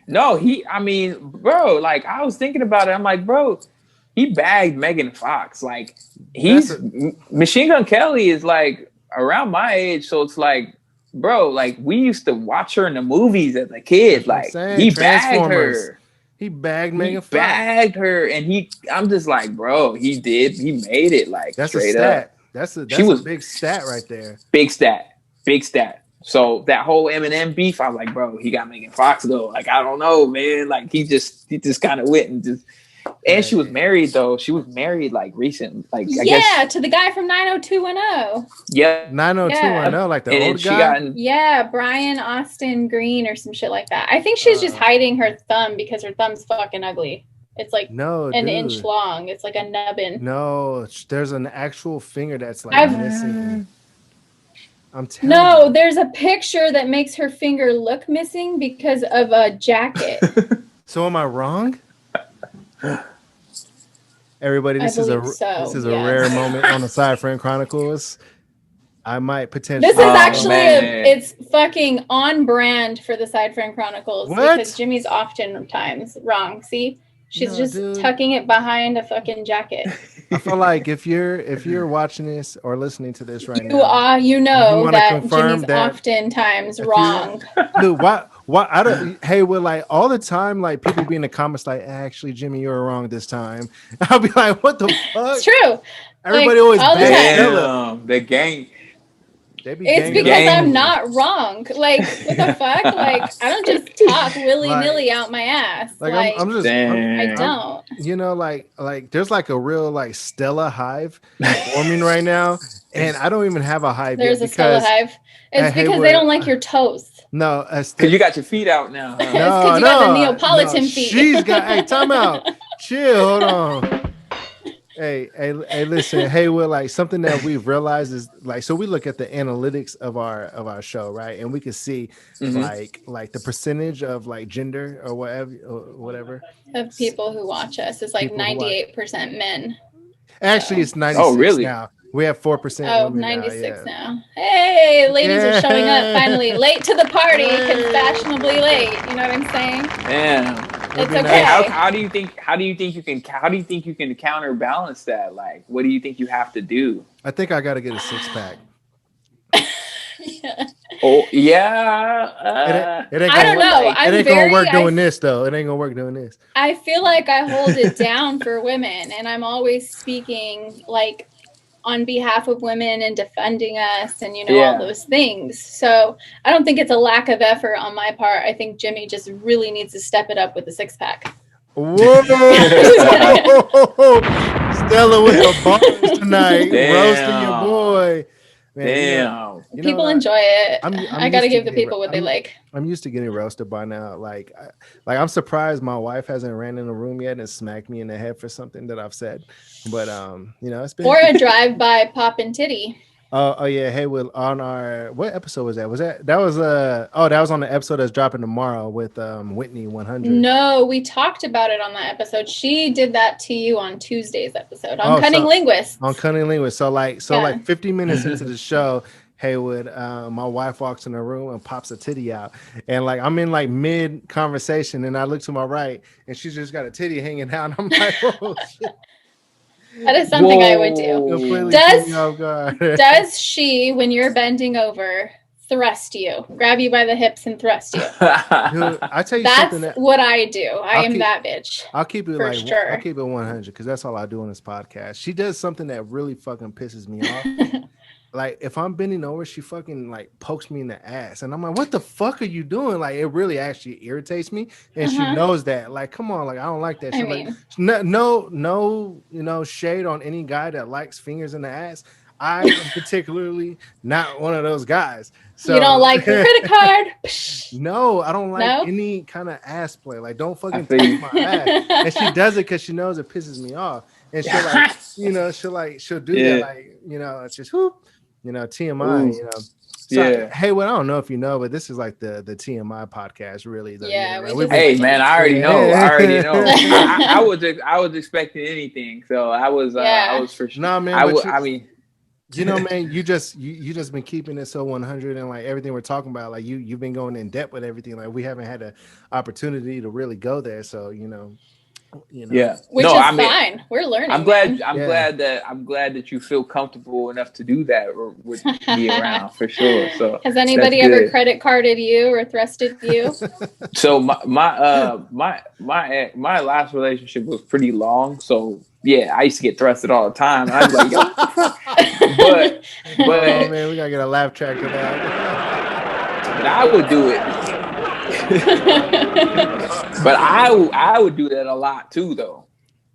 No, bro, like I was thinking about it. I'm like, bro, he bagged Megan Fox. Like Machine Gun Kelly is like around my age. So it's like, bro, like we used to watch her in the movies as a kid. Like he bagged her. He bagged Megan Fox. Bagged her. And I'm just like, bro, he made it. Like that's straight a stat. up. That's a big stat right there. Big stat. So that whole Eminem beef, I was like, bro, he got Megan Fox though. Like, I don't know, man. Like he just kind of went and just. And she was married though. She was married like recently. Like I guess, to the guy from 90210. Yeah, 90210, like the old guy. Brian Austin Green or some shit like that. I think she's just hiding her thumb because her thumb's fucking ugly. It's like an inch long. It's like a nubbin. No, there's an actual finger that's like missing. I'm telling you. There's a picture that makes her finger look missing because of a jacket. So am I wrong? Everybody, this is a rare moment on the Side Friend Chronicles. I might potentially. This is actually it's fucking on brand for the Side Friend Chronicles because Jimmy's oftentimes wrong. See, she's tucking it behind a fucking jacket. I feel like if you're watching this or listening to this right now, you know that Jimmy's oftentimes wrong. Dude, why I don't Haywood, like all the time, like people be in the comments like, actually, Jimmy, you're wrong this time. I'll be like, what the fuck? It's true. Everybody always the gang. It's because I'm not wrong. Like, what the fuck? Like, I don't just talk willy-nilly out my ass. Like I don't. You know, like there's like a real like Estela hive forming right now, and I don't even have a hive. There's a Estela hive. It's because they don't like your toes. No, because you got your feet out now. Huh? It's because you got the Neapolitan feet. She's got. Hey, time out. Chill. Hold on. Hey, listen, Haywood, like something that we've realized is like, so we look at the analytics of our show, right? And we can see like the percentage of like gender or whatever of people who watch us is like 98% men. Actually, it's 96 now. We have 4%. Oh, 96 now. Hey, ladies are showing up finally. Late to the party, because fashionably late. You know what I'm saying? Yeah. It's okay. How do you think you can counterbalance that? Like, what do you think you have to do? I think I got to get a 6-pack. Yeah. Oh yeah. It ain't I don't know. It ain't gonna work doing this though. It ain't gonna work doing this. I feel like I hold it down for women, and I'm always speaking like on behalf of women and defending us and all those things. So I don't think it's a lack of effort on my part. I think Jimmy just really needs to step it up with the 6-pack. Whoa. Stella with the bars tonight. Roasting your boy. Man, damn. People enjoy it. I gotta give the people what they like. I'm used to getting roasted by now. Like I'm surprised my wife hasn't ran in the room yet and smacked me in the head for something that I've said. But it's been or a drive-by pop and titty. Oh yeah, Haywood, on our what episode was that? That was on the episode that's dropping tomorrow with Whitney 100. No, we talked about it on that episode. She did that to you on Tuesday's episode on Cunning Linguists. On Cunning Linguists. So like 50 minutes into the show, Haywood, my wife walks in the room and pops a titty out, and like I'm in like mid conversation, and I look to my right, and she's just got a titty hanging out. And I'm like, oh shit. That is something I would do. Does she, when you're bending over, thrust you, grab you by the hips and thrust you? Dude, I tell you something. That's what I do. I am that bitch. I'll keep it for sure. I'll keep it 100 because that's all I do on this podcast. She does something that really fucking pisses me off. Like if I'm bending over, she fucking like pokes me in the ass, and I'm like, "What the fuck are you doing?" Like it really actually irritates me, and she knows that. Like, come on, like I don't like that. She's like, no, shade on any guy that likes fingers in the ass. I am particularly not one of those guys. So you don't like the credit card? No, I don't like any kind of ass play. Like, don't fucking take my ass. And she does it because she knows it pisses me off. And she'll like, she'll do that. Like, it's just whoop, TMI, So, Haywood, I don't know if you know, but this is like the TMI podcast, really. Hey, man, I already know. I was expecting anything, so I was for sure. No, man, man, you just been keeping it so 100, and like everything we're talking about, like you've been going in depth with everything. Like we haven't had an opportunity to really go there, so Yeah, which is fine. We're learning. I'm glad that you feel comfortable enough to do that with me around for sure. So has anybody ever credit carded you or thrusted you? So my last relationship was pretty long. So yeah, I used to get thrusted all the time. I was like, yo, but oh man, we gotta get a laugh track to that. But I would do it. But I would do that a lot too, though.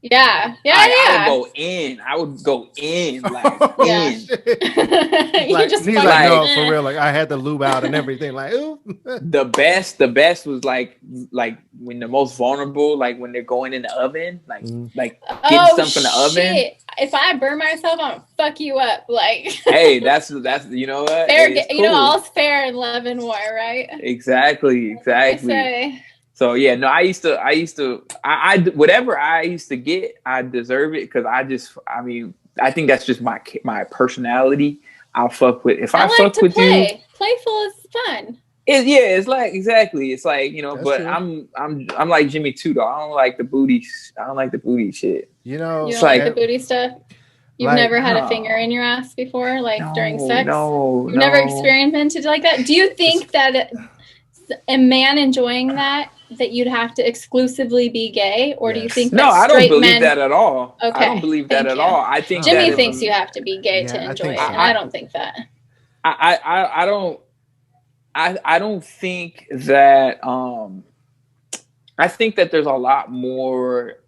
Yeah. I would go in, like in. Like, he's like, no, for real. Like I had the lube out and everything. Like, ooh. The best was like when the most vulnerable, like when they're going in the oven, like getting stuff from the oven. If I burn myself, I'm gonna fuck you up. Like, hey, that's you know what? Fair, cool. All's fair in love and war, right? Exactly. So yeah, no, I used to whatever I used to get, I deserve it because I think that's just my personality. I'll fuck with I fuck to with play. You. Playful is fun. It's like exactly. It's like that's but true. I'm like Jimmy too though. I don't like the booty shit. You don't like the booty stuff. You've never had a finger in your ass before, during sex. No, you've never experimented like that. Do you think that a man enjoying that you'd have to exclusively be gay, or do you think that I don't believe that at all. Okay, I don't believe that at all. I think Jimmy thinks you have to be gay to enjoy it. I don't think that. I don't think that. I think that there's a lot more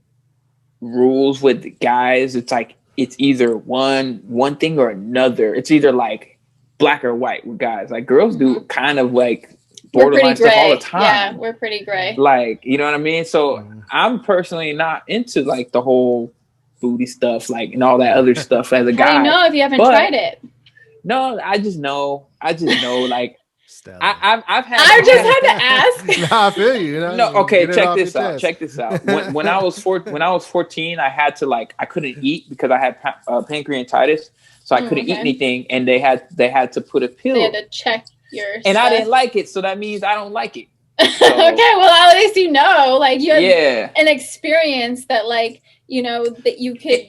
rules with guys. It's like it's either one thing or another. It's either like black or white with guys. Like girls do kind of like borderline stuff all the time. Yeah, we're pretty gray. Like, you know what I mean? So I'm personally not into like the whole booty stuff, like and all that other stuff as a guy. How do you know if you haven't tried it? No, I just know like Estela. I just had to ask. No, I feel you. No, okay. Check this out. When I was 14, I had to I couldn't eat because I had pancreatitis, so I couldn't eat anything, and they had to put a pill. They had to check your. And stuff. I didn't like it, so that means I don't like it. So, okay, well at least you know, you have an experience that that you could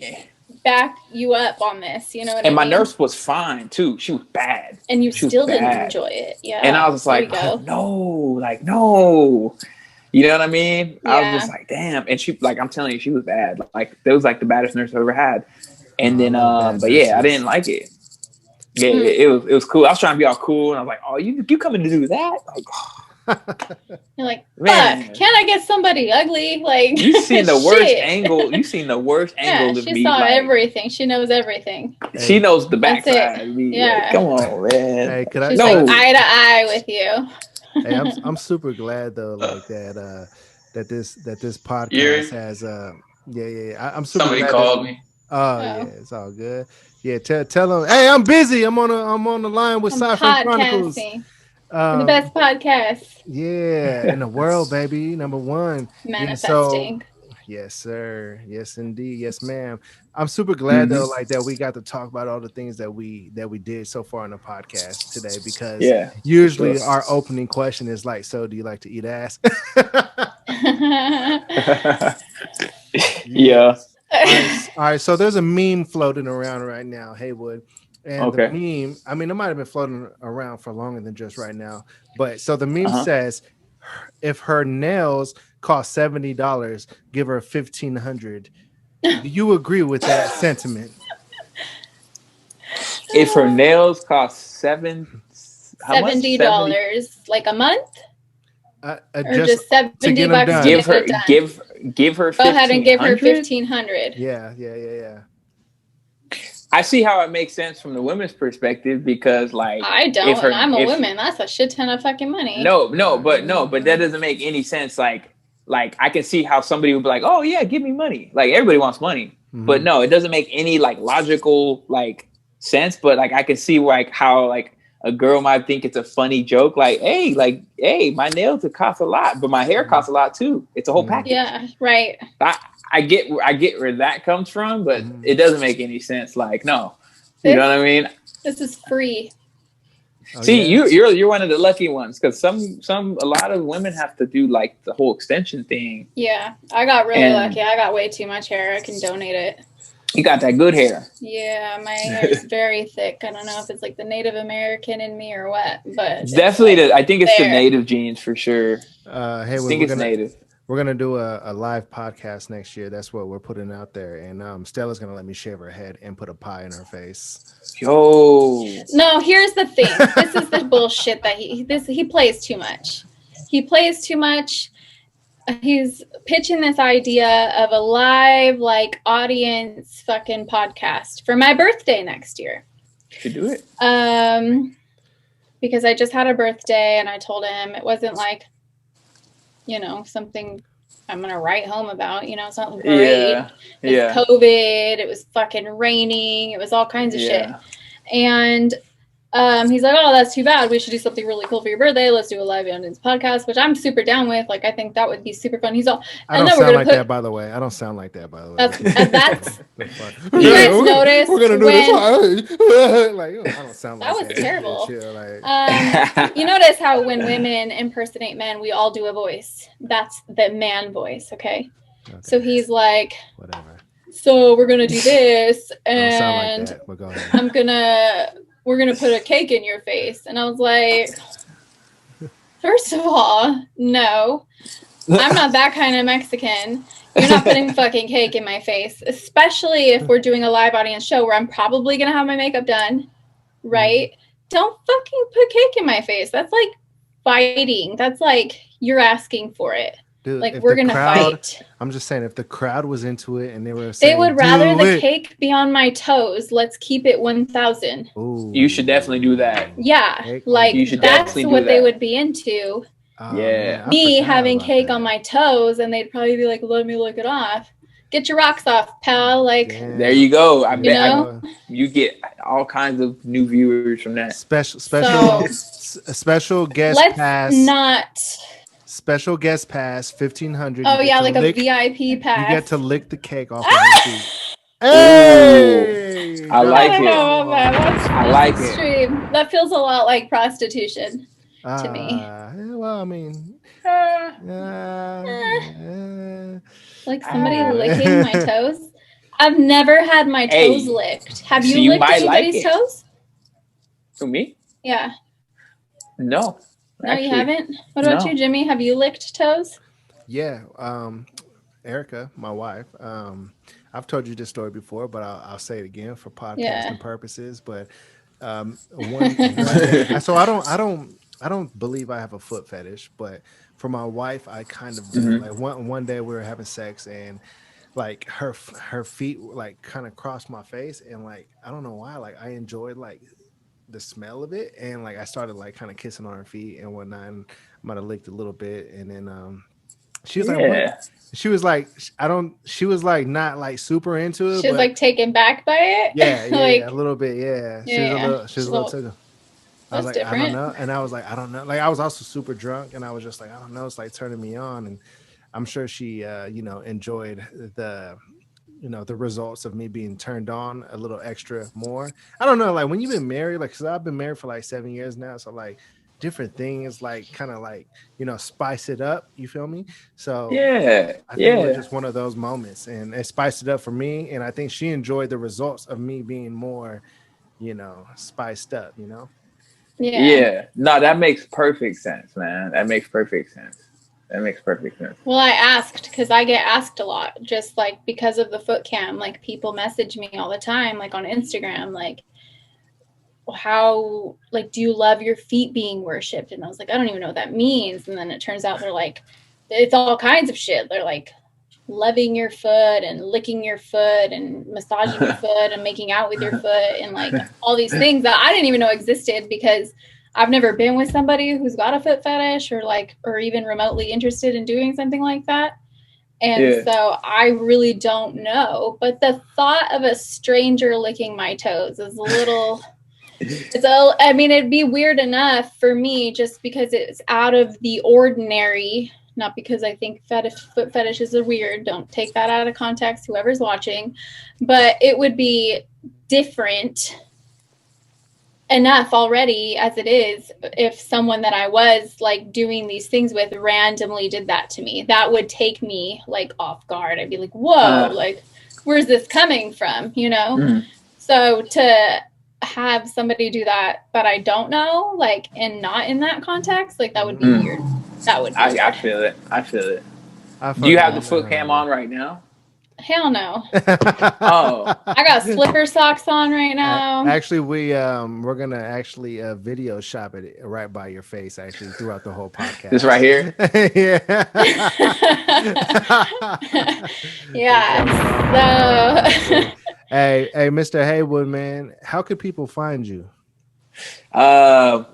back you up on this, you know what I mean? And my nurse was fine too. She was bad. And you still didn't enjoy it. Yeah. And I was like, no. You know what I mean? Yeah. I was just like, damn. And she I'm telling you, she was bad. Like that was like the baddest nurse I've ever had. And then but yeah, I didn't like it. Yeah, it was cool. I was trying to be all cool and I was like, oh, you coming to do that? Like, you're like, fuck, can't I get somebody ugly? Like you seen the worst angle. You seen the worst angle of me. She saw everything. She knows everything. She knows the backside of me. Yeah. Like, come on, man. Hey, She's like eye to eye with you. Hey, I'm super glad though, that this podcast has I'm super Somebody glad called me. Oh yeah, it's all good. Yeah, tell them. Hey, I'm busy. I'm on the line with Side Friend Chronicles. The best podcast. Yeah, in the world, baby. Number one. Manifesting. Yes, sir. Yes, indeed. Yes, ma'am. I'm super glad though, that we got to talk about all the things that we did so far on the podcast today, because usually our opening question is like, so do you like to eat ass? Yeah. All right. So there's a meme floating around right now, Haywood. And the meme, I mean, it might have been floating around for longer than just right now. But so the meme says, if her nails cost $70, give her $1,500. Do you agree with that sentiment? If her nails cost $70, like a month? Or just $70 to get her done. Give her $1,500. Go ahead and give her $1,500. Yeah. I see how it makes sense from the women's perspective because, like, I don't. And I'm a woman. That's a shit ton of fucking money. No, but that doesn't make any sense. Like I can see how somebody would be like, "Oh yeah, give me money." Like everybody wants money, but no, it doesn't make any like logical like sense. But like I can see like how like a girl might think it's a funny joke. Like, hey, my nails cost a lot, but my hair costs a lot too. It's a whole package. Yeah, right. I get where that comes from, but it doesn't make any sense. Like, no, you know what I mean? This is free. Oh, see, you're one of the lucky ones because a lot of women have to do like the whole extension thing. Yeah, I got really lucky. I got way too much hair. I can donate it. You got that good hair. Yeah, my hair is very thick. I don't know if it's like the Native American in me or what, but it's definitely I think it's the native genes for sure. Hey, I think it's native. We're going to do a live podcast next year. That's what we're putting out there. And Stella's going to let me shave her head and put a pie in her face. Yo. No, here's the thing. This is the bullshit that he plays too much. He plays too much. He's pitching this idea of a live, like, audience fucking podcast for my birthday next year. Should do it. Because I just had a birthday and I told him it wasn't like, you know, something I'm going to write home about, you know, it's not great. Yeah. It's COVID. It was fucking raining. It was all kinds of shit. And he's like, oh, that's too bad. We should do something really cool for your birthday. Let's do a live audience podcast, which I'm super down with. Like, I think that would be super fun. He's all, I don't sound like that, by the way. I don't sound like that, by the way. That's you guys noticed we're gonna do this. Like, I don't sound like that. Was terrible. Shit, like. You notice how when women impersonate men, we all do a voice. That's the man voice, okay? So he's like, whatever. So we're gonna do this, and I don't sound like that, but go ahead. We're going to put a cake in your face. And I was like, first of all, no, I'm not that kind of Mexican. You're not putting fucking cake in my face, especially if we're doing a live audience show where I'm probably going to have my makeup done, right? Don't fucking put cake in my face. That's like fighting. That's like you're asking for it. Dude, like we're gonna fight. I'm just saying, if the crowd was into it and they were saying, they would rather the cake be on my toes. Let's keep it 1,000. You should definitely do that. Yeah, cake, like that's what they would be into. Yeah, me having cake on my toes, and they'd probably be like, "Let me lick it off. Get your rocks off, pal." Like, there you go. I bet you get all kinds of new viewers from that. Special guest pass. Special guest pass, 1,500. Oh yeah, like a VIP pass. You get to lick the cake off of your feet. Hey, I like it. I like it. That feels a lot like prostitution to me. Well, I mean, like somebody licking my toes. I've never had my toes licked. Have you licked anybody's toes? For me? Yeah. No. No, you haven't? What about you, Jimmy? Have you licked toes? Yeah. Erica, my wife, I've told you this story before, but I'll say it again for podcasting purposes. But one day, so I don't believe I have a foot fetish, but for my wife, I kind of do. Like one day we were having sex and like her feet like kind of crossed my face, and like I don't know why, like I enjoyed like the smell of it, and like I started like kind of kissing on her feet and whatnot, and I might have licked a little bit, and then she was like, what? She was like, she was like not like super into it. She was like taken back by it. Yeah, like, a little bit. Yeah, she was a little tickled. I was like, different. I don't know, and I was like, I don't know. Like I was also super drunk, and I was just like, I don't know. It's like turning me on, and I'm sure she, enjoyed the results of me being turned on a little extra more. I don't know, like when you've been married, like, cause I've been married for like 7 years now. So like different things, like kind of like, spice it up. You feel me? So I think it was just one of those moments, and it spiced it up for me. And I think she enjoyed the results of me being more, spiced up, Yeah. No, that makes perfect sense, man. That makes perfect sense. Well, I asked because I get asked a lot, just like because of the foot cam. Like people message me all the time, like on Instagram, like, how, like, do you love your feet being worshipped? And I was like, I don't even know what that means. And then it turns out they're like, it's all kinds of shit. They're like, loving your foot and licking your foot and massaging your foot and making out with your foot and like all these things that I didn't even know existed because I've never been with somebody who's got a foot fetish or even remotely interested in doing something like that. And so I really don't know. But the thought of a stranger licking my toes is a little, I mean, it'd be weird enough for me just because it's out of the ordinary, not because I think foot fetishes are weird. Don't take that out of context, whoever's watching. But it would be different enough already as it is if someone that I was like doing these things with randomly did that to me. That would take me like off guard. I'd be like, whoa, like where's this coming from, you know? So to have somebody do that I don't know, like, and not in that context, like that would be weird. That would be weird. I feel it. Do you have the foot cam on right now? Hell no. Oh, I got slipper socks on right now. Actually, we're gonna actually video shop it right by your face. Actually, throughout the whole podcast. This right here. Yeah. So. Hey, Mr. Haywood, man, how could people find you? I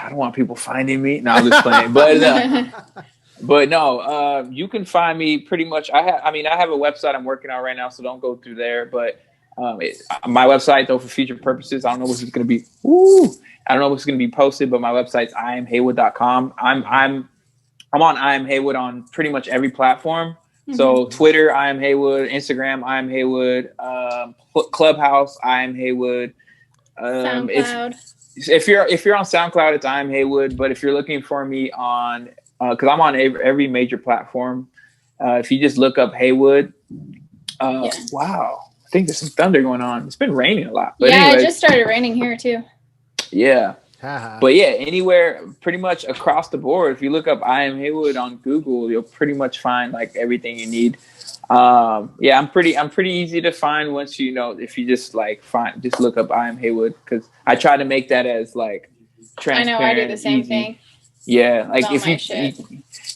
don't want people finding me. No, I'm just playing, But no, you can find me pretty much. I have a website I'm working on right now, so don't go through there. But my website, though, for future purposes, I don't know what's going to be. I don't know what's going to be posted, but my website's iamhaywood.com. I'm on I Am Haywood on pretty much every platform. So Twitter, I Am Haywood. Instagram, I Am Haywood. Clubhouse, I Am Haywood. SoundCloud. If you're on SoundCloud, it's I Am Haywood. But if you're looking for me on because I'm on every major platform. If you just look up Haywood, wow, I think there's some thunder going on. It's been raining a lot. But anyways, it just started raining here too. Yeah. But yeah, anywhere, pretty much across the board. If you look up I Am Haywood on Google, you'll pretty much find like everything you need. I'm pretty easy to find once you know, if you just look up I Am Haywood, because I try to make that as like transparent. I know, I do the same thing. Yeah, like if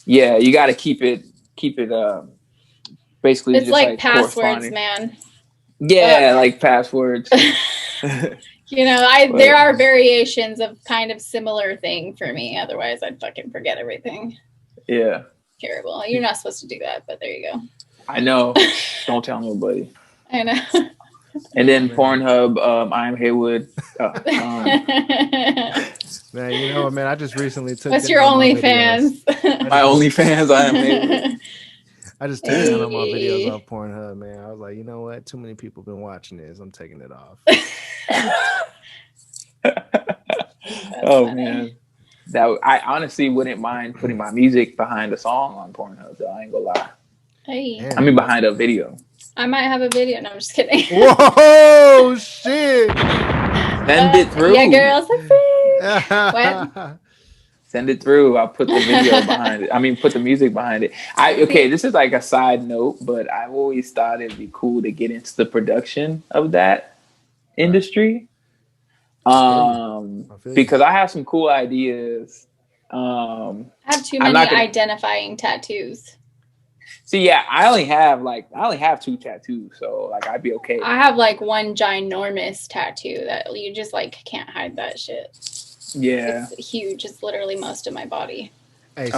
you got to keep it basically. It's just like passwords, man. Yeah, like passwords. You know, there are variations of kind of similar thing for me. Otherwise, I'd fucking forget everything. Yeah. Terrible. You're not supposed to do that, but there you go. I know. Don't tell nobody. I know. And then Pornhub, I Am Haywood. Man, you know what, man? I just recently took. What's your OnlyFans? My OnlyFans, I Am Haywood. I just took down on my videos off Pornhub, man. I was like, you know what? Too many people been watching this. I'm taking it off. Oh man, I honestly wouldn't mind putting my music behind a song on Pornhub. Though I ain't gonna lie. Hey. I mean, behind a video. I might have a video. No, I'm just kidding. Whoa, shit! Send it through. Yeah, girls are free. What? Send it through. I'll put the video behind it. I mean, put the music behind it. This is like a side note, but I've always thought it'd be cool to get into the production of that industry. Because I have some cool ideas. I have too many identifying tattoos. See, yeah, I only have 2 tattoos, so like I'd be okay. I have like one ginormous tattoo that you just like can't hide that shit. Yeah, it's huge. It's literally most of my body. Hey,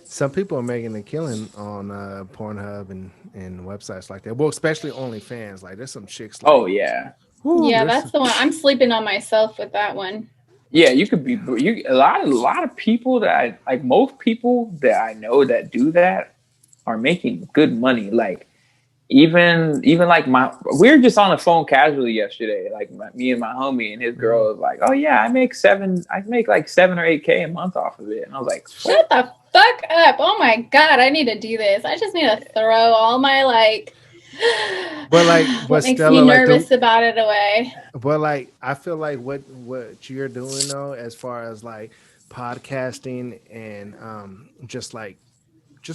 some people are making a killing on Pornhub and websites like that. Well, especially OnlyFans. Like, there's some chicks. Like, oh yeah, yeah, that's the one. I'm sleeping on myself with that one. Yeah, you could be. A lot of people that most people that I know that do that are making good money. Like even like we were just on the phone casually yesterday. Like me and my homie and his girl was like, "Oh yeah, I make like 7 or 8K a month off of it." And I was like, "Shut the fuck up! Oh my god, I need to do this. I just need to throw all my like." But what makes Stella, me nervous about it away. But like, I feel like what you're doing though, as far as like podcasting and just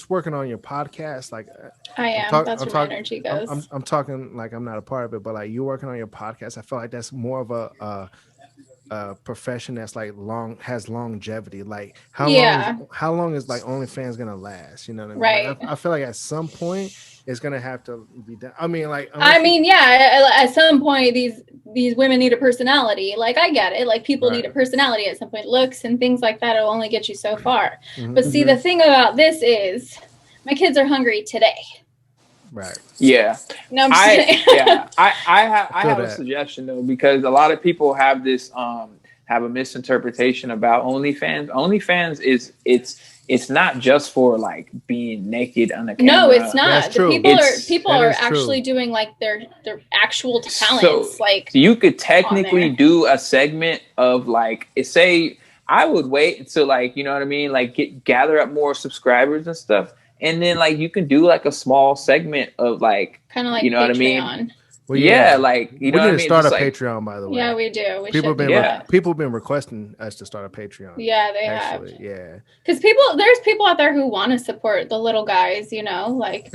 working on your podcast, like I am. That's where my energy goes. I'm talking like I'm not a part of it, but like you're working on your podcast. I feel like that's more of a profession that's like has longevity. Like how long is like OnlyFans gonna last? You know what I mean? Right. Like, I feel like at some point it's gonna have to be done. I mean, like at some point these women need a personality. Like I get it. Like people need a personality at some point. Looks and things like that will only get you so far. But see, the thing about this is my kids are hungry today. Right. Yeah. No, I'm just kidding. I have a suggestion though, because a lot of people have this have a misinterpretation about OnlyFans. OnlyFans is it's not just for like being naked on the camera. No, it's not. That's true. People are actually doing like their actual talents. So you could technically do a segment of like, say, I would wait until like, you know what I mean, like gather up more subscribers and stuff. And then like you can do like a small segment of like, kind of like, you know Patreon. what I mean? Well, yeah, like you know, we need to start a like, Patreon, by the way. Yeah, we do. People have been requesting us to start a Patreon. Yeah, they actually have. Yeah, because there's people out there who want to support the little guys, you know, like,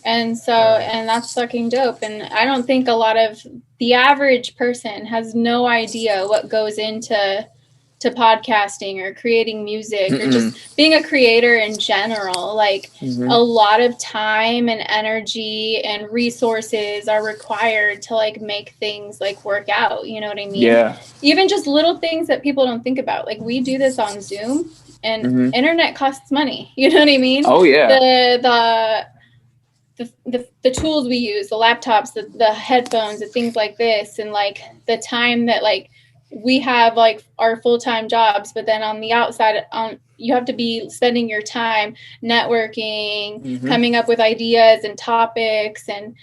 and so and that's fucking dope. And I don't think a lot of the average person has no idea what goes into podcasting or creating music or just being a creator in general. Like a lot of time and energy and resources are required to like make things like work out, you know what I mean? Yeah. Even just little things that people don't think about. Like we do this on Zoom and internet costs money, you know what I mean? Oh yeah. The tools we use, the laptops, the headphones, the things like this, and like the time that like we have like our full-time jobs, but then on the outside, you have to be spending your time networking, coming up with ideas and topics and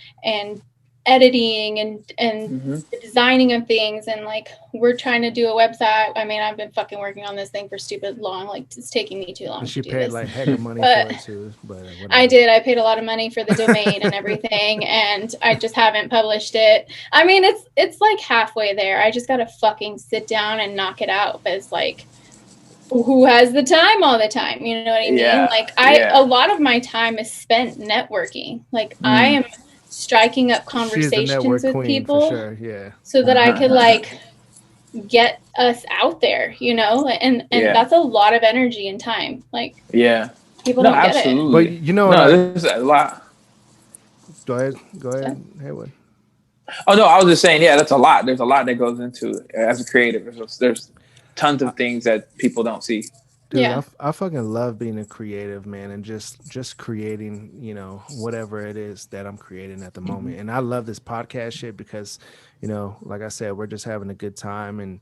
editing and designing of things. And like, we're trying to do a website. I mean, I've been fucking working on this thing for stupid long, like it's taking me too long. And she paid like heck of money for it too. But I paid a lot of money for the domain and everything. And I just haven't published it. I mean, it's like halfway there. I just got to fucking sit down and knock it out. But it's like, who has the time all the time? You know what I mean? Yeah. Like a lot of my time is spent networking. Like I am striking up conversations with people so that I could like get us out there, you know, and that's a lot of energy and time. Like people don't get it. But you know, there's a lot. Go ahead, Haywood. Oh no, I was just saying, that's a lot. There's a lot that goes into it as a creative. There's tons of things that people don't see. Dude, I fucking love being a creative, man, and just creating, you know, whatever it is that I'm creating at the moment. And I love this podcast shit because, you know, like I said, we're just having a good time and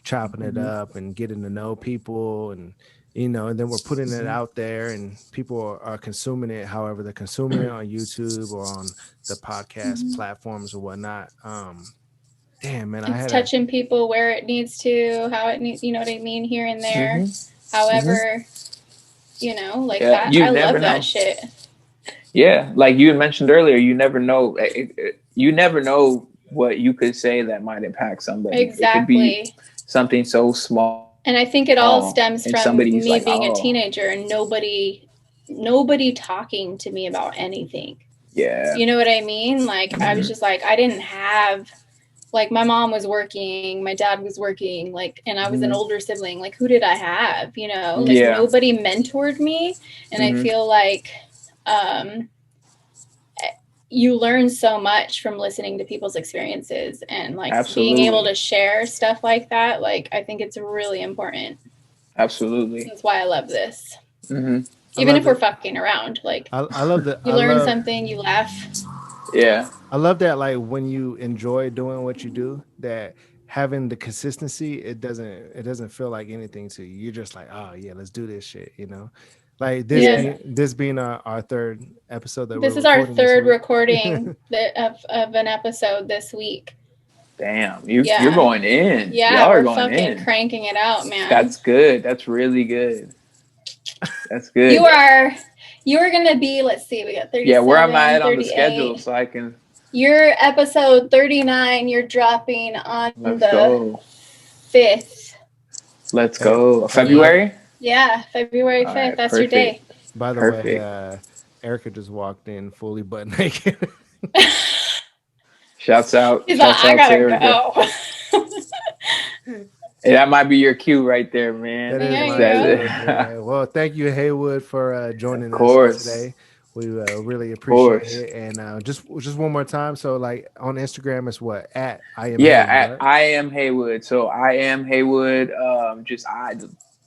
chopping it up and getting to know people, and you know, and then we're putting it out there and people are consuming it however they're consuming it on YouTube or on the podcast platforms or whatnot. Damn, man, it's touching people where it needs to, how it needs, you know what I mean, here and there. However, you know, like that, I love that shit. Yeah, like you mentioned earlier, you never know. You never know what you could say that might impact somebody. Exactly. It could be something so small. And I think it all stems from me like, being a teenager and nobody talking to me about anything. Yeah. You know what I mean? Like, I was just like, I didn't have... Like my mom was working, my dad was working, like, and I was an older sibling. Like, who did I have? You know, like nobody mentored me, and I feel like you learn so much from listening to people's experiences and like being able to share stuff like that. Like, I think it's really important. Absolutely, that's why I love this. Even if we're fucking around, like I love that you learn something, you laugh. Yeah. I love that, like, when you enjoy doing what you do, that having the consistency, it doesn't feel like anything to you. You're just like, oh yeah, let's do this shit, you know? Like this being our third episode. This is our third recording of an episode this week. Damn, you're going in. Yeah, we're going fucking cranking it out, man. That's good. That's really good. That's good. You are going to be, let's see, we got 37, yeah, where am I at on the schedule so I can... You're episode 39. You're dropping on the 5th. Let's go. February? Yeah, February 5th. Right, that's perfect. Your day. By the way, Erica just walked in fully butt naked. Shouts out. He's like, I gotta go. Hey, that might be your cue right there, man. That is There my you cue. Yeah. Well, thank you, Haywood, for joining Of us course. today. We really Of appreciate course. it. And just one more time. So, like on Instagram, it's what at I am Yeah, Haywood, right? I am Haywood. So I am Haywood. Just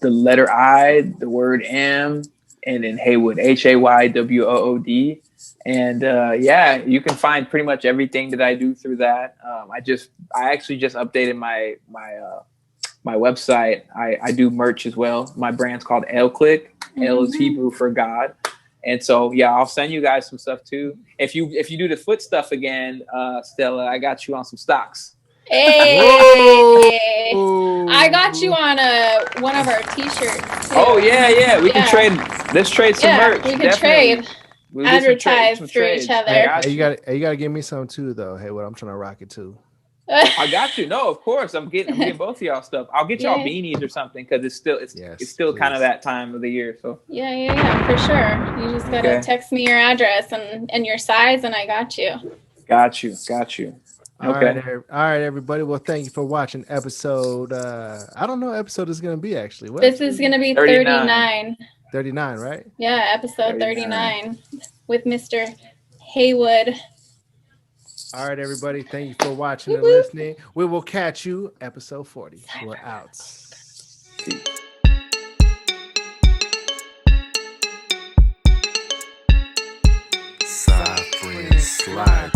the letter I, the word am, and then Haywood, HAYWOOD. And yeah, you can find pretty much everything that I do through that. I actually just updated my website. I do merch as well. My brand's called L Click. L is Hebrew for God. And so yeah, I'll send you guys some stuff too. If you do the foot stuff again, Stella, I got you on some stocks. Hey, Whoa. I got you on one of our t-shirts too. Oh yeah, we can trade. Let's trade some merch. We could Definitely. trade. We'll Advertise some for trades. each other. Hey, you gotta give me some too, though. Hey, what I'm trying to rock it too. I got you. No, of course. I'm getting both of y'all stuff. I'll get y'all beanies or something because it's still kind of that time of the year. So yeah, for sure. You just gotta text me your address and your size, and I got you. Got you. All right, everybody. Well, thank you for watching episode. I don't know what episode is going to be actually. This is going to be 39. 39, right? Yeah, episode 39 with Mr. Haywood. All right, everybody. Thank you for watching and listening. We will catch you episode 40. We're out. Side Friend Slide